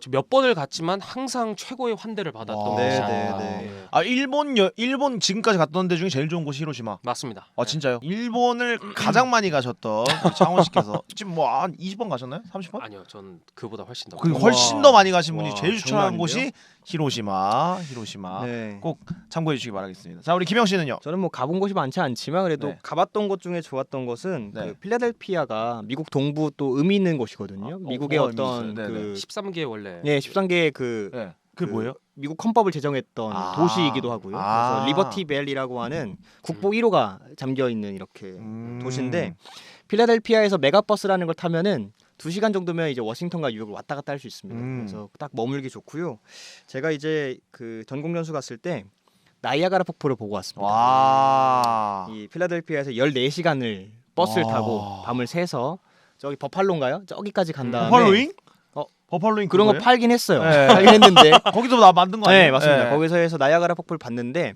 몇 번을 갔지만 항상 최고의 환대를 받았던 곳이다. 네. 일본 지금까지 갔던 데 중에 제일 좋은 곳이 히로시마. 맞습니다. 진짜요? 일본을 가장 많이 가셨던 우리 창원 씨께서 지금 뭐 한 20번 가셨나요? 30번? 아니요, 전 그보다 훨씬 더. 그 훨씬 더 많이 가신 분이 와, 제일 추천하는 장난 곳이 아닌데요? 히로시마. 네. 꼭 참고해 주시기 바라겠습니다. 자, 우리 김영 씨는요? 저는 뭐 가본 곳이 많지 않지만 그래도 네. 가봤던 곳 중에 좋았던 것은 네. 그 필라델피아가 미국 동부 또 의미 있는 곳이거든요. 미국의 뭐가 의미 어떤 있어요? 네네. 그 13개 원래. 13개의 그 네. 그게 뭐예요? 미국 헌법을 제정했던 도시이기도 하고요. 그래서 리버티 밸리라고 하는 국보 1호가 잠겨 있는 이렇게 도시인데 필라델피아에서 메가버스라는 걸 타면은 2시간 정도면 이제 워싱턴과 뉴욕을 왔다 갔다 할 수 있습니다. 그래서 딱 머물기 좋고요. 제가 이제 그 전공 연수 갔을 때 나이아가라 폭포를 보고 왔습니다. 와. 이 필라델피아에서 14시간을 버스를 타고 밤을 새서 저기 버팔로인가요? 저기까지 간 다음에 버팔로잉? 버팔로잉 그런 거 그거예요? 팔긴 했어요. 네. 팔긴 했는데 거기서 나 만든 거 아니에요? 네 맞습니다. 네. 거기서 해서 나이아가라 폭포를 봤는데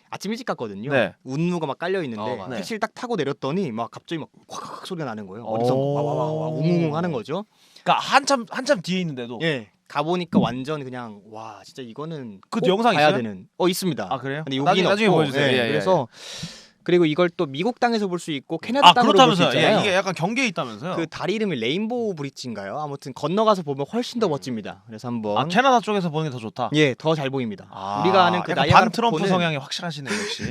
아침 일찍 갔거든요. 네. 운무가 막 깔려 있는데 맞아요. 택시를 딱 타고 내렸더니 막 갑자기 막 콱콱 소리가 나는 거예요. 어디서 와와와 웅웅 하는 거죠. 그러니까 한참 뒤에 있는데도. 예. 가 보니까 완전 그냥 와 진짜 이거는 그것도 꼭 영상 가야 있어요? 되는. 있습니다. 아, 그래요? 근데 여기는 나중에 없고, 보여주세요. 예, 예, 예, 그래서 그리고 이걸 또 미국 땅에서 볼 수 있고 캐나다 땅으로 볼 수 그렇다면서요. 있잖아요. 예, 이게 약간 경계에 있다면서요? 그 다리 이름이 레인보우 브릿지인가요? 아무튼 건너가서 보면 훨씬 더 멋집니다. 그래서 한번 캐나다 쪽에서 보는 게 더 좋다. 예, 더 잘 보입니다. 우리가 아는 그 약간 나이아가라 반 트럼프 폭포는 성향이 확실하시네 역시.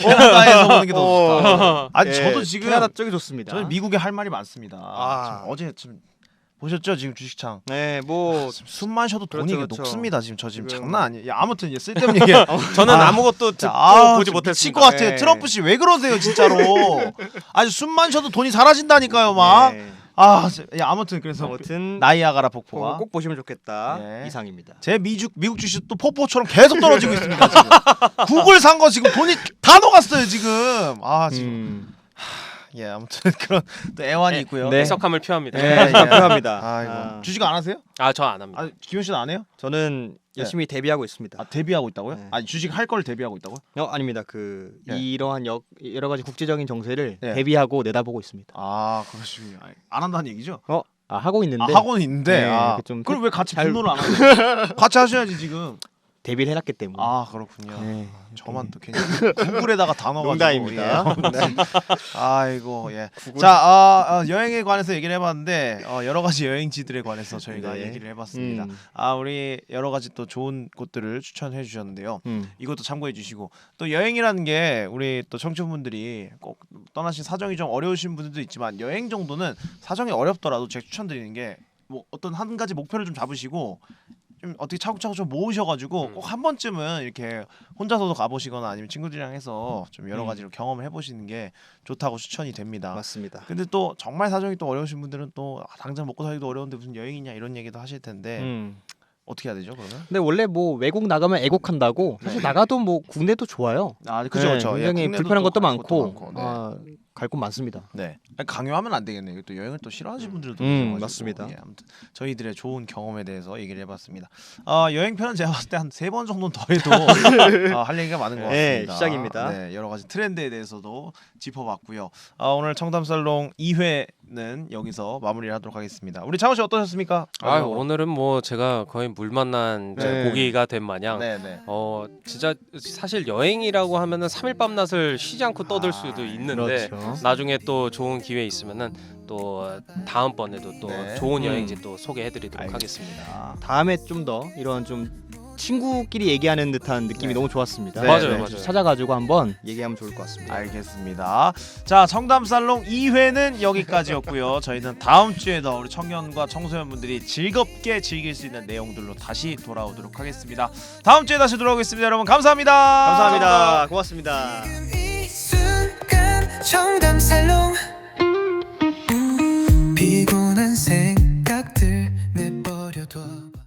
캐나다에서 보는 게 더 좋다. 아니 예, 저도 지금 캐나다 쪽이 좋습니다. 저는 미국에 할 말이 많습니다. 아. 지금 어제 좀 보셨죠 지금 주식창. 네, 뭐 숨만 쉬어도 돈이 그렇죠, 이게 그렇죠. 녹습니다 지금 저 지금 지금- 장난 아니에요. 야, 아무튼 이제 쓸데없는 얘기. 저는 아무것도 듣고 보지 미칠 못했습니다. 것 같아요. 네. 트럼프 씨 왜 그러세요 진짜로? 아주 숨만 쉬어도 돈이 사라진다니까요 막. 네, 아무튼 그래서 아무튼 나이아가라 꼭, 폭포가 꼭 보시면 좋겠다. 네. 이상입니다. 제 미국 주식 또 폭포처럼 계속 떨어지고 있습니다 지금. 구글 산 거 지금 돈이 다 녹았어요 지금. 지금 예 아무튼 그런 또 애환이 있고요. 네. 해석함을 표합니다. 네, 필요합니다. 아이고 주식 안 하세요? 저 안 합니다. 김현 씨는 안 해요? 저는 열심히 데뷔하고 있습니다. 데뷔하고 있다고요? 네. 아니 주식 할 걸 데뷔하고 있다고요? 아닙니다. 네. 이러한 여러 가지 국제적인 정세를 네. 대비하고 내다보고 있습니다. 그러시군요. 안 한다는 얘기죠? 하고 있는데 하고는 있는데 네, 좀 그럼 왜 같이 잘- 분노를 안 하세요? 같이 하셔야지 지금. 데뷔를 해놨기 때문에. 그렇군요. 네. 저만 또 괜히 구글에다가 단어가 농담입니다. 네. 아이고 예. 자 여행에 관해서 얘기를 해봤는데 여러 가지 여행지들에 관해서 저희가 네. 얘기를 해봤습니다. 음. 우리 여러 가지 또 좋은 곳들을 추천해 주셨는데요. 음. 이것도 참고해 주시고 또 여행이라는 게 우리 또 청취분들이 꼭 떠나신 사정이 좀 어려우신 분들도 있지만 여행 정도는 사정이 어렵더라도 제가 추천드리는 게 뭐 어떤 한 가지 목표를 좀 잡으시고 좀 어떻게 차곡차곡 좀 모으셔가지고 꼭 한 번쯤은 이렇게 혼자서도 가보시거나 아니면 친구들이랑 해서 좀 여러 가지로 경험을 해보시는 게 좋다고 추천이 됩니다. 맞습니다. 근데 또 정말 사정이 또 어려우신 분들은 또 당장 먹고 살기도 어려운데 무슨 여행이냐 이런 얘기도 하실 텐데 어떻게 해야 되죠 그러면? 근데 원래 뭐 외국 나가면 애국한다고 사실 나가도 뭐 국내도 좋아요. 그죠 네, 그죠. 굉장히 국내도 불편한 또 것도 갈 곳도 많고 많고, 갈 곳 많습니다. 네. 강요하면 안 되겠네요. 또 여행을 또 싫어하시는 분들도 계셔가지고. 맞습니다. 예, 아무튼 저희들의 좋은 경험에 대해서 얘기를 해봤습니다. 여행 편은 제가 봤을 때 한 3번 정도는 더 해도 할 얘기가 많은 것 같습니다. 네, 시작입니다. 네, 여러 가지 트렌드에 대해서도 짚어봤고요. 오늘 청담살롱 2회는 여기서 마무리를 하도록 하겠습니다. 우리 창호 씨 어떠셨습니까? 오늘은 뭐 제가 거의 물 만난 이제 네. 고기가 된 마냥 네네. 진짜 사실 여행이라고 하면은 3일 밤낮을 쉬지 않고 떠들 수도 있는데 그렇죠. 나중에 또 좋은 기회 있으면은 또 다음번에도 또 네. 좋은 여행지 또 소개해드리도록 하겠습니다. 다음에 좀 더 이런 좀 친구끼리 얘기하는 듯한 느낌이 네. 너무 좋았습니다. 네, 맞아요, 네. 맞아요. 찾아가지고 한번 얘기하면 좋을 것 같습니다. 알겠습니다. 자, 청담살롱 2회는 여기까지였고요. 저희는 다음 주에도 우리 청년과 청소년분들이 즐겁게 즐길 수 있는 내용들로 다시 돌아오도록 하겠습니다. 다음 주에 다시 돌아오겠습니다. 여러분 감사합니다. 감사합니다. 고맙습니다. 이 순간 청담살롱 피곤한 새